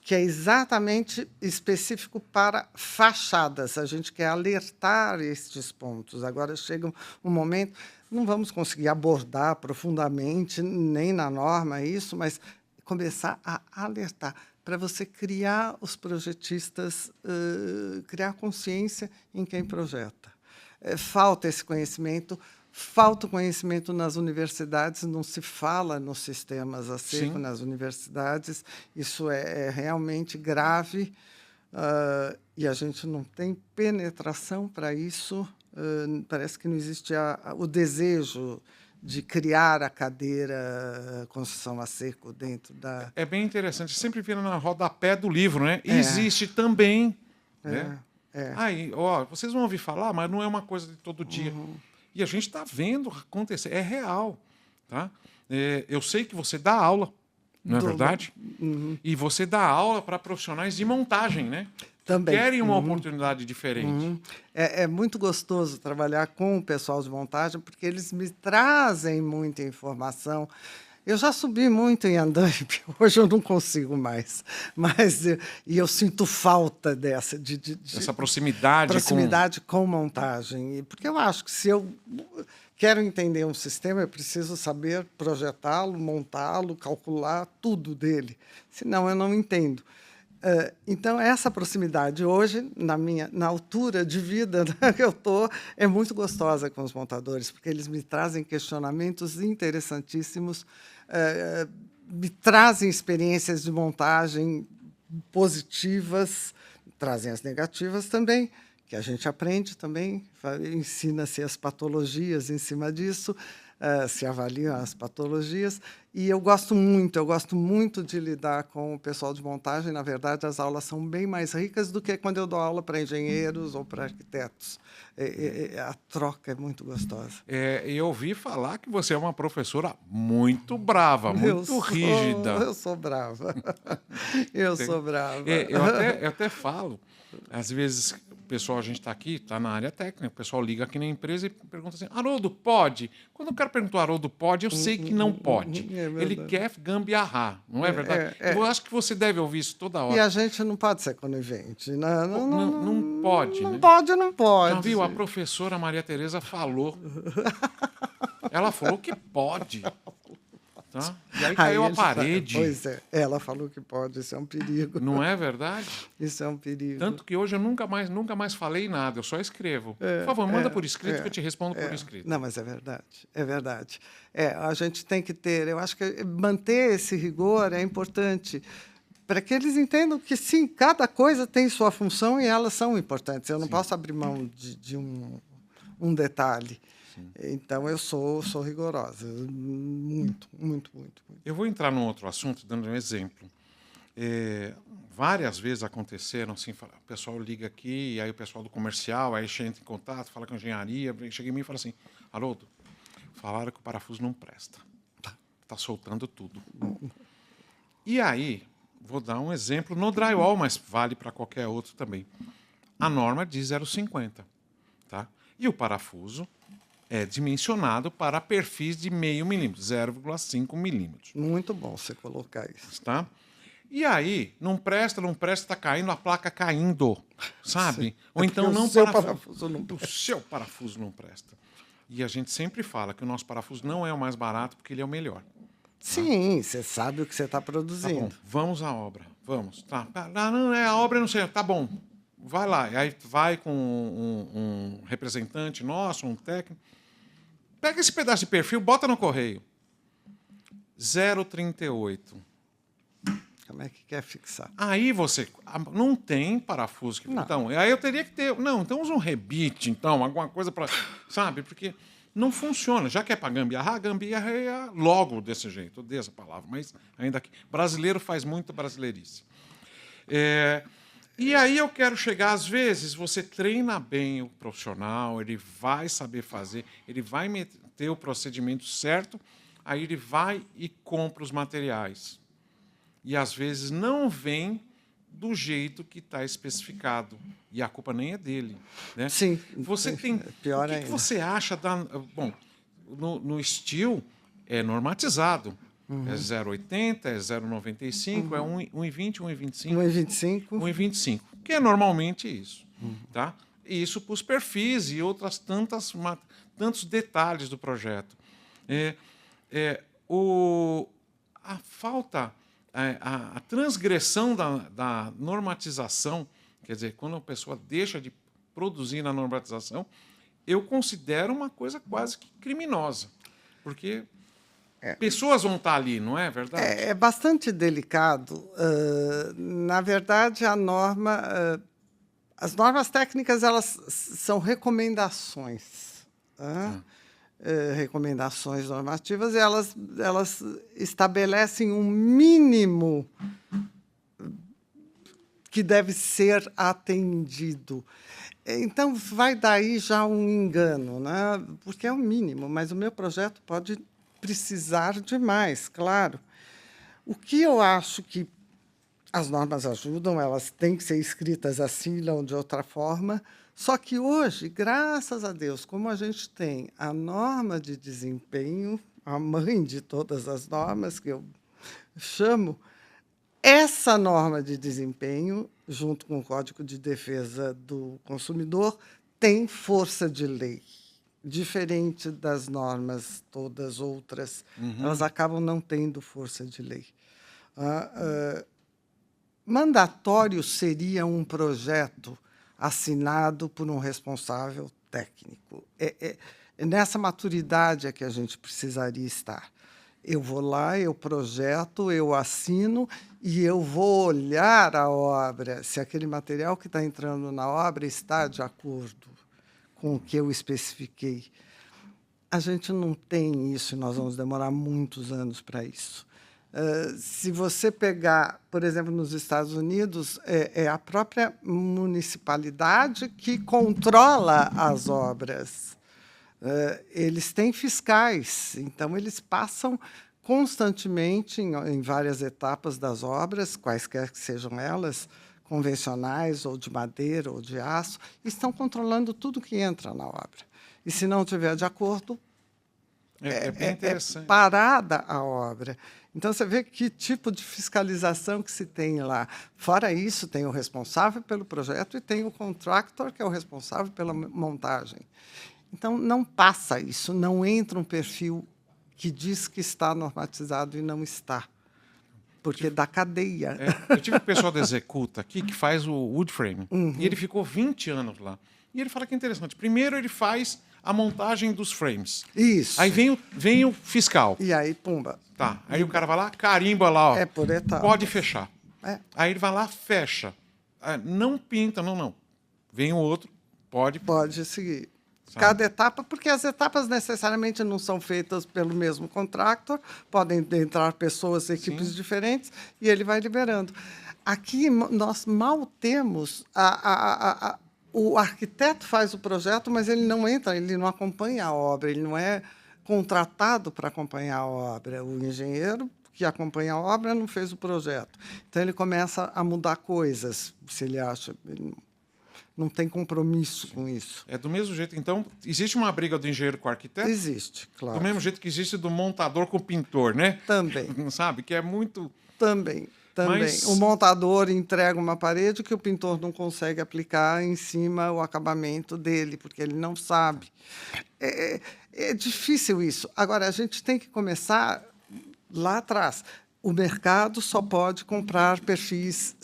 que é exatamente específico para fachadas. A gente quer alertar estes pontos. Agora chega um momento, não vamos conseguir abordar profundamente, nem na norma isso, mas começar a alertar, para você criar os projetistas, criar consciência em quem projeta. Falta esse conhecimento, falta o conhecimento nas universidades, não se fala nos sistemas a seco, nas universidades, isso é realmente grave, e a gente não tem penetração para isso, parece que não existe o desejo de criar a cadeira construção a seco dentro da... É bem interessante, sempre vira na rodapé do livro, né? Existe também, né? Aí, ó, vocês vão ouvir falar, mas não é uma coisa de todo dia. E a gente está vendo acontecer, é real. Tá? Eu sei que você dá aula, não é verdade? E você dá aula para profissionais de montagem, né? Também. Querem uma oportunidade diferente. É muito gostoso trabalhar com o pessoal de montagem, porque eles me trazem muita informação. Eu já subi muito em andaime, hoje eu não consigo mais, e eu sinto falta dessa essa proximidade com montagem, porque eu acho que se eu quero entender um sistema, eu preciso saber projetá-lo, montá-lo, calcular tudo dele, senão eu não entendo. Então, essa proximidade hoje, na altura de vida que eu estou, é muito gostosa com os montadores, porque eles me trazem questionamentos interessantíssimos, me trazem experiências de montagem positivas, trazem as negativas também, que a gente aprende também, ensina-se as patologias em cima disso, se avaliam as patologias, e eu gosto muito de lidar com o pessoal de montagem. Na verdade, as aulas são bem mais ricas do que quando eu dou aula para engenheiros ou para arquitetos. A troca é muito gostosa. Eu ouvi falar que você é uma professora muito brava, muito rígida. Eu sou brava. Eu sou brava. Eu até falo, às vezes, o pessoal, a gente está aqui, está na área técnica, o pessoal liga aqui na empresa e pergunta assim, Haroldo, pode? Quando o cara perguntou, Haroldo, pode? Eu sei que não pode. Ele quer gambiarrar, não é verdade? Eu acho que você deve ouvir isso toda hora. E a gente não pode ser conivente. Não pode, não né? Não pode. Já viu? A professora Maria Tereza falou. Ela falou que pode. Tá? E aí caiu a parede. Pois é, ela falou que pode, isso é um perigo. Não é verdade? Isso é um perigo. Tanto que hoje eu nunca mais falei nada, eu só escrevo. Por favor, manda por escrito que eu te respondo por escrito. Não, mas é verdade, é verdade. A gente tem que ter, eu acho que manter esse rigor é importante, para que eles entendam que, sim, cada coisa tem sua função e elas são importantes. Eu não posso abrir mão de um detalhe. Sim. Então, eu sou rigorosa. Muito. Eu vou entrar num outro assunto, dando um exemplo. Várias vezes aconteceram, assim, o pessoal liga aqui, aí o pessoal do comercial, aí entra em contato, fala com a engenharia, chega em mim e fala assim, Haroldo, falaram que o parafuso não presta. Está soltando tudo. E aí, vou dar um exemplo no drywall, mas vale para qualquer outro também. A norma diz 0,50. Tá? E o parafuso é dimensionado para perfis de 0,5 milímetro, 0,5 milímetros. Muito bom você colocar isso. Tá? E aí, não presta, está caindo, a placa caindo, sabe? Sim. Ou então o seu parafuso não presta. O seu parafuso não presta. E a gente sempre fala que o nosso parafuso não é o mais barato porque ele é o melhor. Sim, você sabe o que você está produzindo. Tá bom, vamos à obra. Vamos. Tá. Não, a obra não sei. Tá bom. Vai lá. E aí vai com um representante nosso, um técnico. Pega esse pedaço de perfil, bota no correio. 0,38. Como é que quer fixar? Aí você... Não tem parafuso. Então, aí eu teria que ter... Não, então usa um rebite, então, alguma coisa para... Sabe? Porque não funciona. Já que é para gambiarra logo desse jeito. Eu odeio essa palavra, mas ainda aqui. Brasileiro faz muita brasileirice. E aí eu quero chegar, às vezes, você treina bem o profissional, ele vai saber fazer, ele vai ter o procedimento certo, aí ele vai e compra os materiais. E, às vezes, não vem do jeito que está especificado. E a culpa nem é dele. Né? Sim. Você tem. Pior o que ainda. você acha da. Bom, no steel é normatizado. É 0,80, é 0,95, é 1,20, 1,25. 1,25. 1,25, que é normalmente isso. Tá? E isso para os perfis e outras tantos detalhes do projeto. A falta, a transgressão da normatização, quer dizer, quando a pessoa deixa de produzir na normatização, eu considero uma coisa quase que criminosa. Porque pessoas vão estar ali, não é verdade? É bastante delicado. Na verdade, a norma, as normas técnicas, elas são recomendações. Recomendações normativas, e elas estabelecem um mínimo que deve ser atendido. Então, vai daí já um engano, né? Porque é o mínimo, mas o meu projeto pode precisar de mais, claro. O que eu acho que as normas ajudam, elas têm que ser escritas assim, não de outra forma. Só que hoje, graças a Deus, como a gente tem a norma de desempenho, a mãe de todas as normas, que eu chamo, essa norma de desempenho, junto com o Código de Defesa do Consumidor, tem força de lei. Diferente das normas todas outras, elas acabam não tendo força de lei. Mandatório seria um projeto assinado por um responsável técnico. É nessa maturidade é que a gente precisaria estar. Eu vou lá, eu projeto, eu assino e eu vou olhar a obra, se aquele material que está entrando na obra está de acordo com o que eu especifiquei. A gente não tem isso e nós vamos demorar muitos anos para isso. Se você pegar, por exemplo, nos Estados Unidos, é a própria municipalidade que controla as obras. Eles têm fiscais, então eles passam constantemente em várias etapas das obras, quaisquer que sejam elas, convencionais, ou de madeira, ou de aço, e estão controlando tudo que entra na obra. E, se não tiver de acordo, bem interessante. É parada a obra. Então, você vê que tipo de fiscalização que se tem lá. Fora isso, tem o responsável pelo projeto e tem o contractor, que é o responsável pela montagem. Então, não passa isso, não entra um perfil que diz que está normatizado e não está, porque dá cadeia. Eu tive o pessoal da Executa aqui, que faz o wood frame, e ele ficou 20 anos lá. E ele fala que é interessante. Primeiro, ele faz a montagem dos frames. Isso. Aí vem o fiscal. E aí, pumba. Tá. Aí o cara vai lá, carimba lá, ó. É por etapas. Pode fechar. Aí ele vai lá, fecha. Não pinta, não. Vem o outro, pode seguir. Sabe? Cada etapa, porque as etapas necessariamente não são feitas pelo mesmo contractor, podem entrar pessoas, equipes diferentes, e ele vai liberando. Aqui, nós mal temos o arquiteto faz o projeto, mas ele não entra, ele não acompanha a obra, ele não é contratado para acompanhar a obra. O engenheiro que acompanha a obra não fez o projeto. Então, ele começa a mudar coisas, se ele acha. Ele não tem compromisso com isso. É do mesmo jeito, então, existe uma briga do engenheiro com o arquiteto? Existe, claro. Do mesmo jeito que existe do montador com o pintor, né? Também. Sabe? Que é muito... Também. Mas... O montador entrega uma parede que o pintor não consegue aplicar em cima o acabamento dele, porque ele não sabe. É difícil isso. Agora, a gente tem que começar lá atrás. O mercado só pode comprar perfis,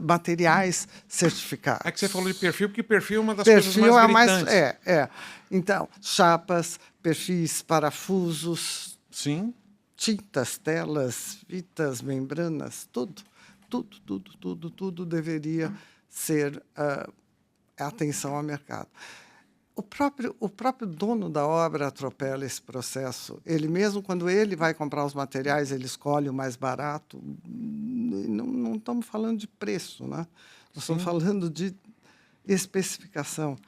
materiais certificados. É que você falou de perfil, porque perfil é uma das coisas mais gritantes. Então, chapas, perfis, parafusos... Sim. Tintas, telas, fitas, membranas, tudo deveria ser atenção ao mercado. O próprio dono da obra atropela esse processo. Ele mesmo, quando ele vai comprar os materiais, ele escolhe o mais barato. Não estamos falando de preço, né? Nós estamos falando de especificação.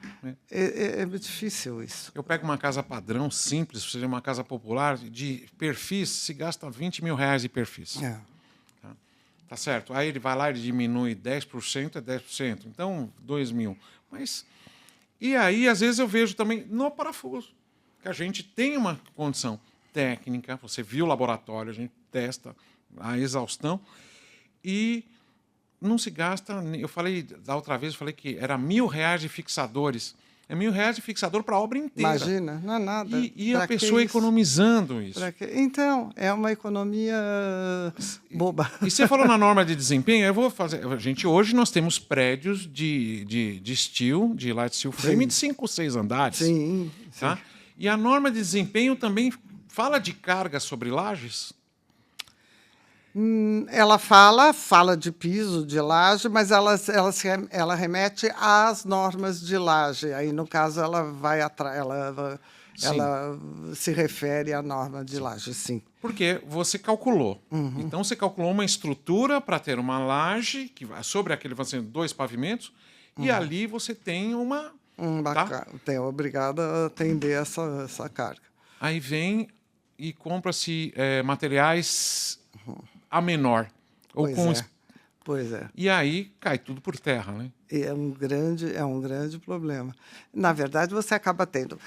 É difícil isso. Eu pego uma casa padrão, simples, seja uma casa popular, de perfis, se gasta R$20 mil de perfis. Tá? Tá certo? Aí ele vai lá e diminui 10%, é 10%. Então, 2.000. Mas... E aí, às vezes, eu vejo também no parafuso, que a gente tem uma condição técnica, você viu o laboratório, a gente testa a exaustão, e não se gasta... Eu falei, da outra vez, eu falei que era R$ 1.000 de fixadores. É R$ 1.000 de fixador para a obra inteira. Imagina, não é nada. E a pessoa economizando isso. Então, é uma economia boba. E você falou na norma de desempenho, eu vou fazer... Gente, hoje nós temos prédios de steel, de light steel frame, de 5 ou 6 andares. Sim, Tá? sim. E a norma de desempenho também fala de carga sobre lajes? Ela fala de piso, de laje, mas ela remete às normas de laje. Aí, no caso, ela vai atrás, ela se refere à norma de laje, sim. Porque você calculou. Então, você calculou uma estrutura para ter uma laje, que vai sobre aquele, vai ser 2 pavimentos, e ali você tem uma... Tá? É obrigada a atender essa carga. Aí vem e compra-se materiais a menor. Pois é. E aí cai tudo por terra, né? É um grande problema. Na verdade, você acaba tendo...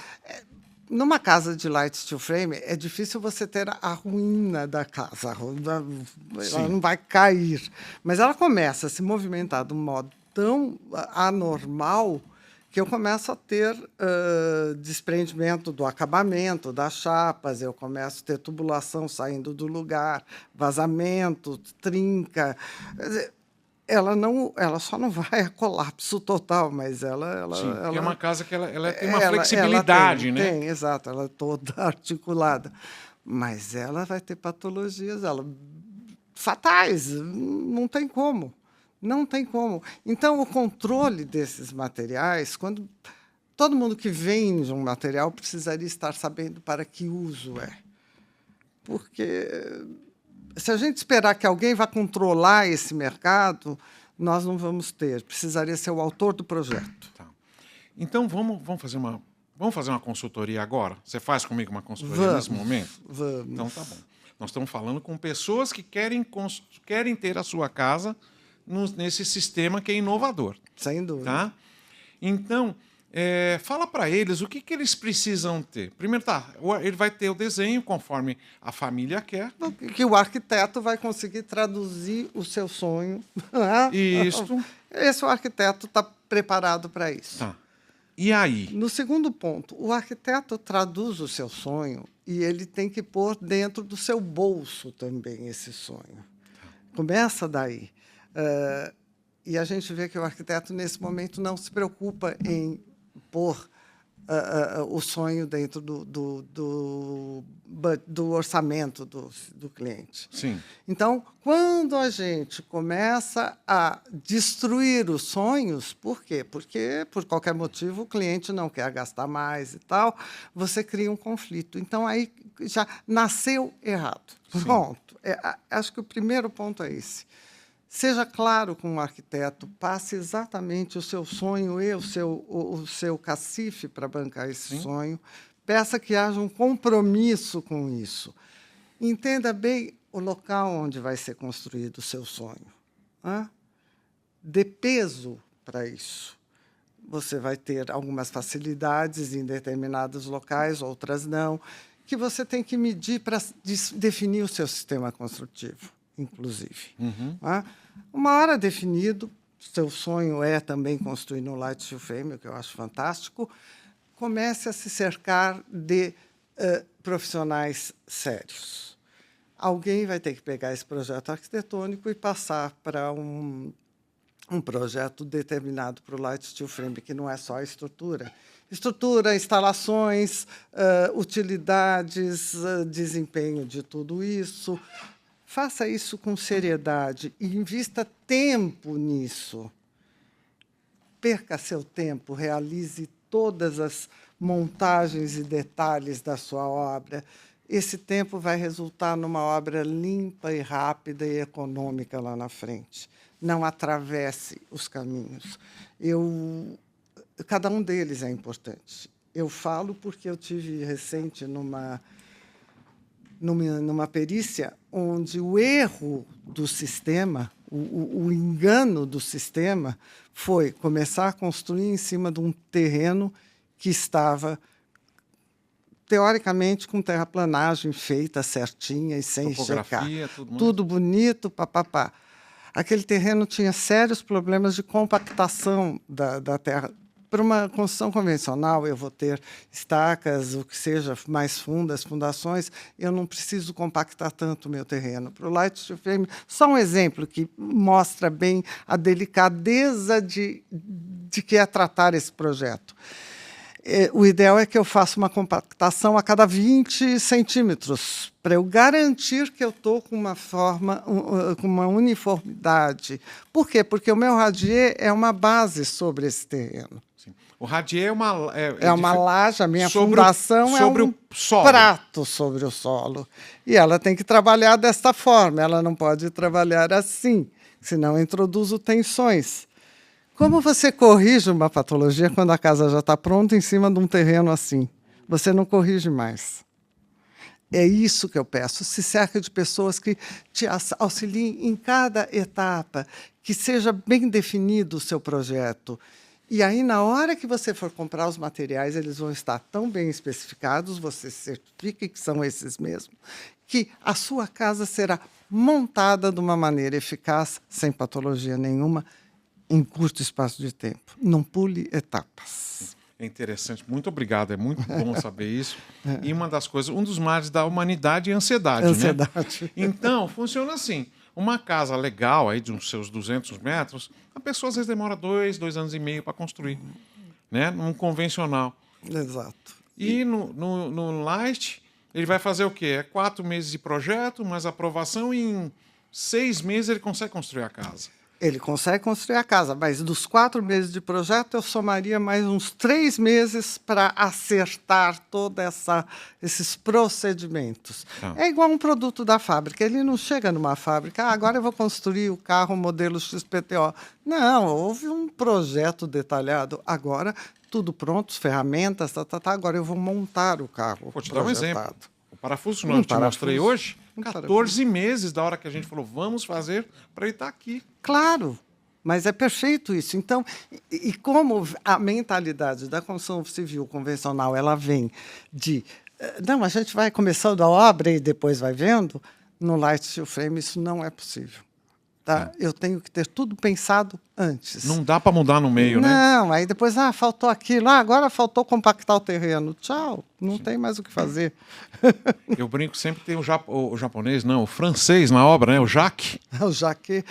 Numa casa de light steel frame, é difícil você ter a ruína da casa. Ela não vai cair. Mas ela começa a se movimentar de um modo tão anormal que eu começo a ter desprendimento do acabamento, das chapas, eu começo a ter tubulação saindo do lugar, vazamento, trinca. Ela só não vai a colapso total, mas ela é uma casa que ela tem uma flexibilidade, né? Tem, exato, ela é toda articulada. Mas ela vai ter patologias fatais, não tem como. Não tem como. Então, o controle desses materiais, quando todo mundo que vende um material precisaria estar sabendo para que uso é. Porque se a gente esperar que alguém vá controlar esse mercado, nós não vamos ter. Precisaria ser o autor do projeto. Tá. Então, vamos fazer uma consultoria agora? Você faz comigo uma consultoria nesse momento? Vamos. Então, tá bom. Nós estamos falando com pessoas que querem ter a sua casa nesse sistema que é inovador. Sem dúvida. Tá? Então, fala para eles o que eles precisam ter. Primeiro, ele vai ter o desenho conforme a família quer. Que o arquiteto vai conseguir traduzir o seu sonho. Isso. O arquiteto está preparado para isso. Tá. E aí? No segundo ponto, o arquiteto traduz o seu sonho e ele tem que pôr dentro do seu bolso também esse sonho. Começa daí. E a gente vê que o arquiteto, nesse momento, não se preocupa em pôr o sonho dentro do orçamento do cliente. Sim. Então, quando a gente começa a destruir os sonhos, por quê? Porque, por qualquer motivo, o cliente não quer gastar mais e tal, você cria um conflito. Então, aí já nasceu errado. Sim. Pronto. Acho que o primeiro ponto é esse. Seja claro com o arquiteto, passe exatamente o seu sonho e o seu cacife para bancar esse sonho. Peça que haja um compromisso com isso. Entenda bem o local onde vai ser construído o seu sonho. Dê peso para isso. Você vai ter algumas facilidades em determinados locais, outras não, que você tem que medir para definir o seu sistema construtivo, inclusive. Uma hora definido, seu sonho é também construir no light steel frame, o que eu acho fantástico, comece a se cercar de profissionais sérios. Alguém vai ter que pegar esse projeto arquitetônico e passar para um projeto determinado para o light steel frame, que não é só a estrutura. Estrutura, instalações, utilidades, desempenho de tudo isso. Faça isso com seriedade e invista tempo nisso. Perca seu tempo, realize todas as montagens e detalhes da sua obra. Esse tempo vai resultar numa obra limpa e rápida e econômica lá na frente. Não atravesse os caminhos. Cada um deles é importante. Eu falo porque eu tive recente numa perícia onde o erro do sistema, o engano do sistema, foi começar a construir em cima de um terreno que estava, teoricamente, com terraplanagem feita certinha e sem checar. Tudo bonito, papapá. Aquele terreno tinha sérios problemas de compactação da terra. Para uma construção convencional, eu vou ter estacas, o que seja, mais fundas, fundações, eu não preciso compactar tanto o meu terreno. Para o Light Steel Frame, só um exemplo que mostra bem a delicadeza de que é tratar esse projeto. O ideal é que eu faça uma compactação a cada 20 centímetros, para eu garantir que eu estou com uma forma, com uma uniformidade. Por quê? Porque o meu radier é uma base sobre esse terreno. Sim. O radier é uma... É uma laje, a minha fundação é um prato sobre o solo. E ela tem que trabalhar desta forma, ela não pode trabalhar assim, senão eu introduzo tensões. Como você corrige uma patologia quando a casa já está pronta em cima de um terreno assim? Você não corrige mais. É isso que eu peço. Se cerca de pessoas que te auxiliem em cada etapa, que seja bem definido o seu projeto. E aí, na hora que você for comprar os materiais, eles vão estar tão bem especificados, você certifique que são esses mesmos, que a sua casa será montada de uma maneira eficaz, sem patologia nenhuma, em curto espaço de tempo. Não pule etapas. É interessante. Muito obrigado. É muito bom saber isso. E uma das coisas, um dos males da humanidade é a ansiedade. Ansiedade. Né? Então, funciona assim. Uma casa legal, aí de uns seus 200 metros, a pessoa às vezes demora 2 anos e meio para construir. Né? Num convencional. Exato. E no Light, ele vai fazer o quê? É 4 meses de projeto, mais aprovação, e em 6 meses ele consegue construir a casa. Ele consegue construir a casa, mas dos 4 meses de projeto, eu somaria mais uns 3 meses para acertar todos esses procedimentos. É igual um produto da fábrica. Ele não chega numa fábrica, agora eu vou construir o carro modelo XPTO. Não, houve um projeto detalhado. Agora, tudo pronto, ferramentas, agora eu vou montar o carro. Vou te dar um exemplo. O parafuso que eu te mostrei hoje, 14 meses da hora que a gente falou, vamos fazer para ele estar aqui. Claro, mas é perfeito isso. Então, e como a mentalidade da construção civil convencional, ela vem de... Não, a gente vai começando a obra e depois vai vendo. No Light Steel Frame isso não é possível. Tá? Eu tenho que ter tudo pensado antes. Não dá para mudar no meio, não, né? Não, aí depois, faltou aquilo. Agora faltou compactar o terreno. Tchau, não tem mais o que fazer. Eu brinco, sempre tem o japonês, não, o francês na obra, né? O Jacques. O Jacques.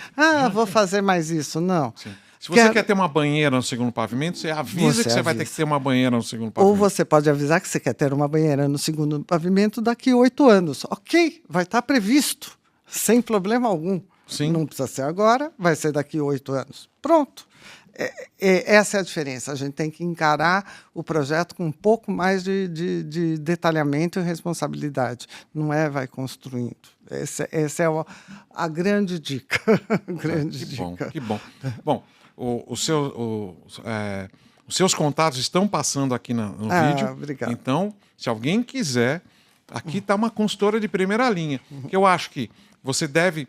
Vou fazer mais isso. Não. Sim. Se você quer ter uma banheira no segundo pavimento, você avisa que você vai ter que ter uma banheira no segundo pavimento. Ou você pode avisar que você quer ter uma banheira no segundo pavimento daqui a 8 anos. Ok, vai estar previsto, sem problema algum. Sim. Não precisa ser agora, vai ser daqui a 8 anos. Pronto. Essa é a diferença. A gente tem que encarar o projeto com um pouco mais de detalhamento e responsabilidade. Não vai construindo. Essa é a grande dica. Que bom. Bom, os seus contatos estão passando aqui no vídeo. Obrigado. Então, se alguém quiser, aqui está uma consultora de primeira linha. Que eu acho que você deve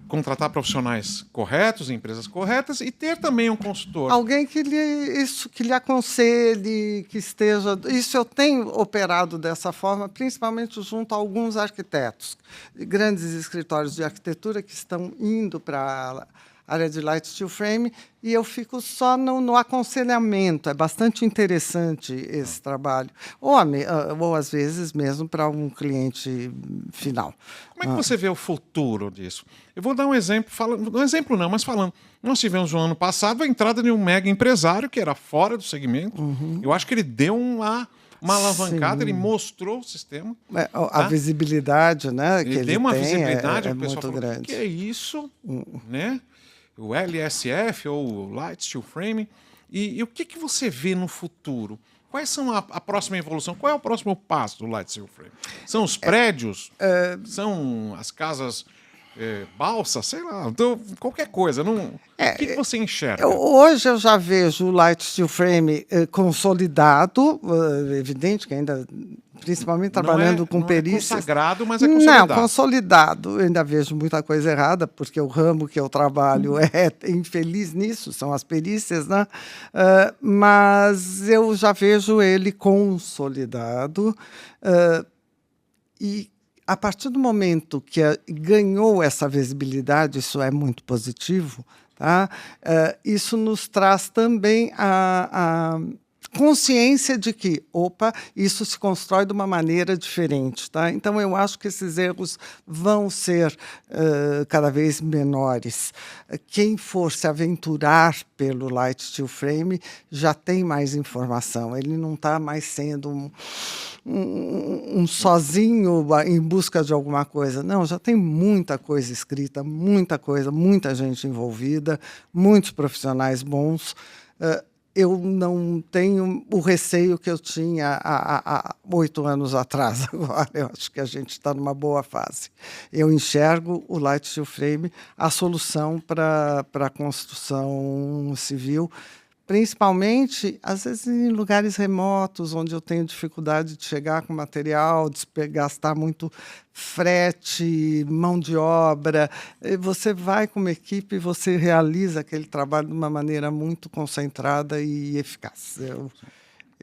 contratar profissionais corretos, empresas corretas e ter também um consultor. Alguém que lhe aconselhe, que esteja... Isso eu tenho operado dessa forma, principalmente junto a alguns arquitetos, grandes escritórios de arquitetura que estão indo para a área de Light Steel Frame, e eu fico só no aconselhamento. É bastante interessante esse trabalho. Ou às vezes, mesmo para um cliente final. Como é que você vê o futuro disso? Eu vou dar um exemplo, falando. Nós tivemos no ano passado a entrada de um mega empresário que era fora do segmento. Eu acho que ele deu uma alavancada, ele mostrou o sistema. A visibilidade, né? Ele deu uma visibilidade, é o pessoal muito falou, grande. que é isso? Né? O LSF, ou o Light Steel Frame. E o que você vê no futuro? Quais são a próxima evolução? Qual é o próximo passo do Light Steel Frame? São os prédios? São as casas balsa, sei lá, então, qualquer coisa. Não... o que você enxerga? Hoje eu já vejo o Light Steel Frame consolidado, evidente que ainda, principalmente trabalhando com perícias. Não é consagrado, mas é consolidado. consolidado. Não, consolidado. Eu ainda vejo muita coisa errada, porque o ramo que eu trabalho é infeliz nisso, são as perícias, né? Mas eu já vejo ele consolidado. E a partir do momento que ganhou essa visibilidade, isso é muito positivo, tá? Isso nos traz também a consciência de que, opa, isso se constrói de uma maneira diferente. Tá? Então, eu acho que esses erros vão ser cada vez menores. Quem for se aventurar pelo Light Steel Frame já tem mais informação. Ele não está mais sendo um sozinho em busca de alguma coisa. Não, já tem muita coisa escrita, muita coisa, muita gente envolvida, muitos profissionais bons. Eu não tenho o receio que eu tinha há 8 anos atrás. Agora, eu acho que a gente está numa boa fase. Eu enxergo o Light Steel Frame a solução para a construção civil, principalmente, às vezes, em lugares remotos, onde eu tenho dificuldade de chegar com material, de gastar muito frete, mão de obra. Você vai com uma equipe e você realiza aquele trabalho de uma maneira muito concentrada e eficaz.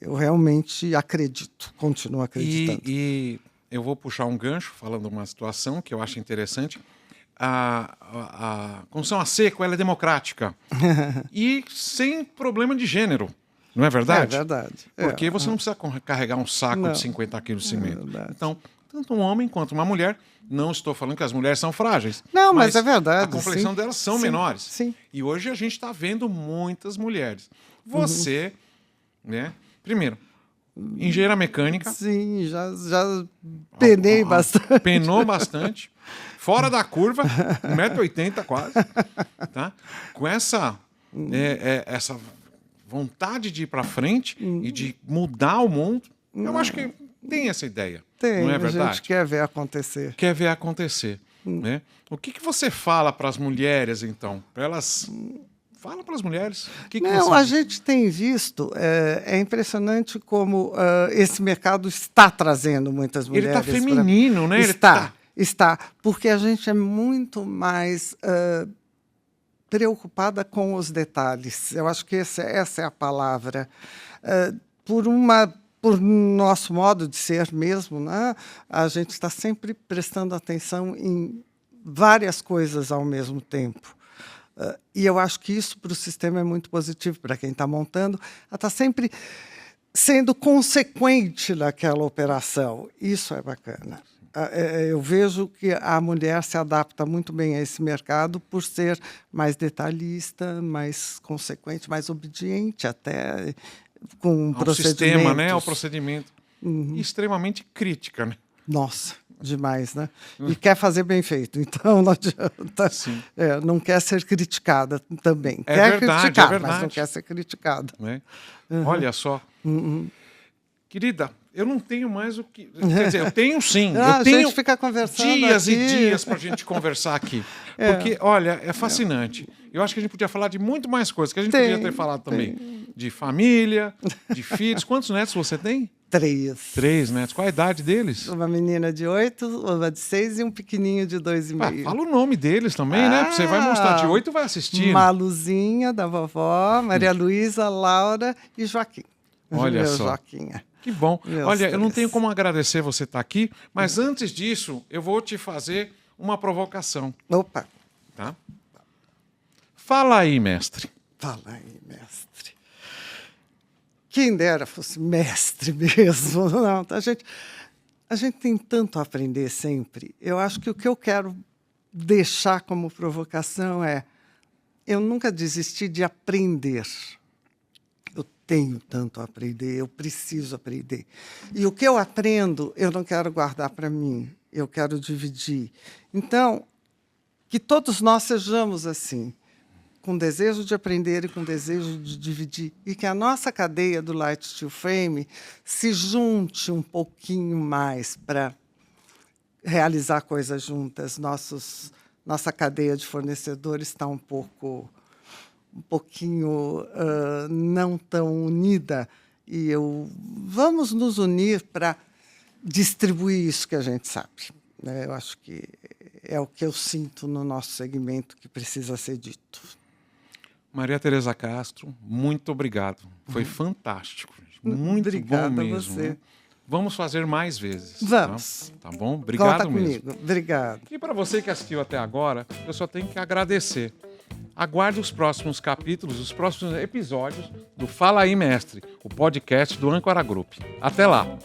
Eu realmente acredito, continuo acreditando. E eu vou puxar um gancho, falando uma situação que eu acho interessante. A construção a seco ela é democrática e sem problema de gênero, não é verdade? É verdade. Porque você não precisa carregar um saco de 50 quilos de cimento. Então, tanto um homem quanto uma mulher, não estou falando que as mulheres são frágeis. Não, mas é verdade. A complexão delas são menores. Sim. E hoje a gente está vendo muitas mulheres. Você, né? Primeiro, engenheira mecânica. Sim, já penei bastante. Penou bastante. Fora da curva, 1,80 m quase. Tá? Com essa vontade de ir para frente e de mudar o mundo, eu acho que tem essa ideia. Tem, não é verdade? A gente quer ver acontecer. Quer ver acontecer. Né? O que você fala para as mulheres, então? Para elas... Fala para as mulheres. Não, a gente tem visto, é impressionante como esse mercado está trazendo muitas mulheres. Ele está feminino, né? Está, porque a gente é muito mais preocupada com os detalhes. Eu acho que essa é a palavra. Por nosso modo de ser mesmo, né? A gente está sempre prestando atenção em várias coisas ao mesmo tempo. E eu acho que isso para o sistema é muito positivo, para quem está montando. Ela está sempre sendo consequente naquela operação. Isso é bacana. Eu vejo que a mulher se adapta muito bem a esse mercado por ser mais detalhista, mais consequente, mais obediente até com procedimentos. Sistema, né? Ao procedimento. E extremamente crítica, né? Nossa, demais, né? E quer fazer bem feito, então não adianta. Não quer ser criticada também. Quer criticar, mas não quer ser criticada. Né? Olha só. Querida, eu não tenho mais o que... Quer dizer, eu tenho sim. Eu tenho a gente fica conversando dias aqui. E dias para a gente conversar aqui. Porque, olha, é fascinante. Eu acho que a gente podia falar de muito mais coisas, que a gente podia ter falado também de família, de filhos. Quantos netos você tem? 3. 3 netos. Qual a idade deles? Uma menina de 8, uma de 6 e um pequenininho de 2,5. Fala o nome deles também, né? Você vai mostrar de 8 e vai assistir. Maluzinha, da vovó, Maria Luísa, Laura e Joaquim. Olha só. Joaquinha. Que bom. Olha, eu não tenho como agradecer você estar aqui, mas antes disso, eu vou te fazer uma provocação. Opa. Tá? Fala aí, mestre. Fala aí, mestre. Quem dera fosse mestre mesmo. Não, a gente tem tanto a aprender sempre. Eu acho que o que eu quero deixar como provocação é: eu nunca desisti de aprender. Eu tenho tanto a aprender, eu preciso aprender. E o que eu aprendo, eu não quero guardar para mim, eu quero dividir. Então, que todos nós sejamos assim, com desejo de aprender e com desejo de dividir, e que a nossa cadeia do Light Steel Frame se junte um pouquinho mais para realizar coisas juntas. nossa cadeia de fornecedores está um pouquinho não tão unida, e vamos nos unir para distribuir isso que a gente sabe, né? Eu acho que é o que eu sinto no nosso segmento que precisa ser dito. Maria Tereza Castro, muito obrigado. Foi fantástico. Muito Obrigada bom a mesmo. você. Né? Vamos fazer mais vezes. Vamos. Tá bom? Obrigado Conta mesmo. comigo. Obrigado. E para você que assistiu até agora, eu só tenho que agradecer. Aguarde os próximos capítulos, os próximos episódios do Fala aí, Mestre, o podcast do Âncora Group. Até lá!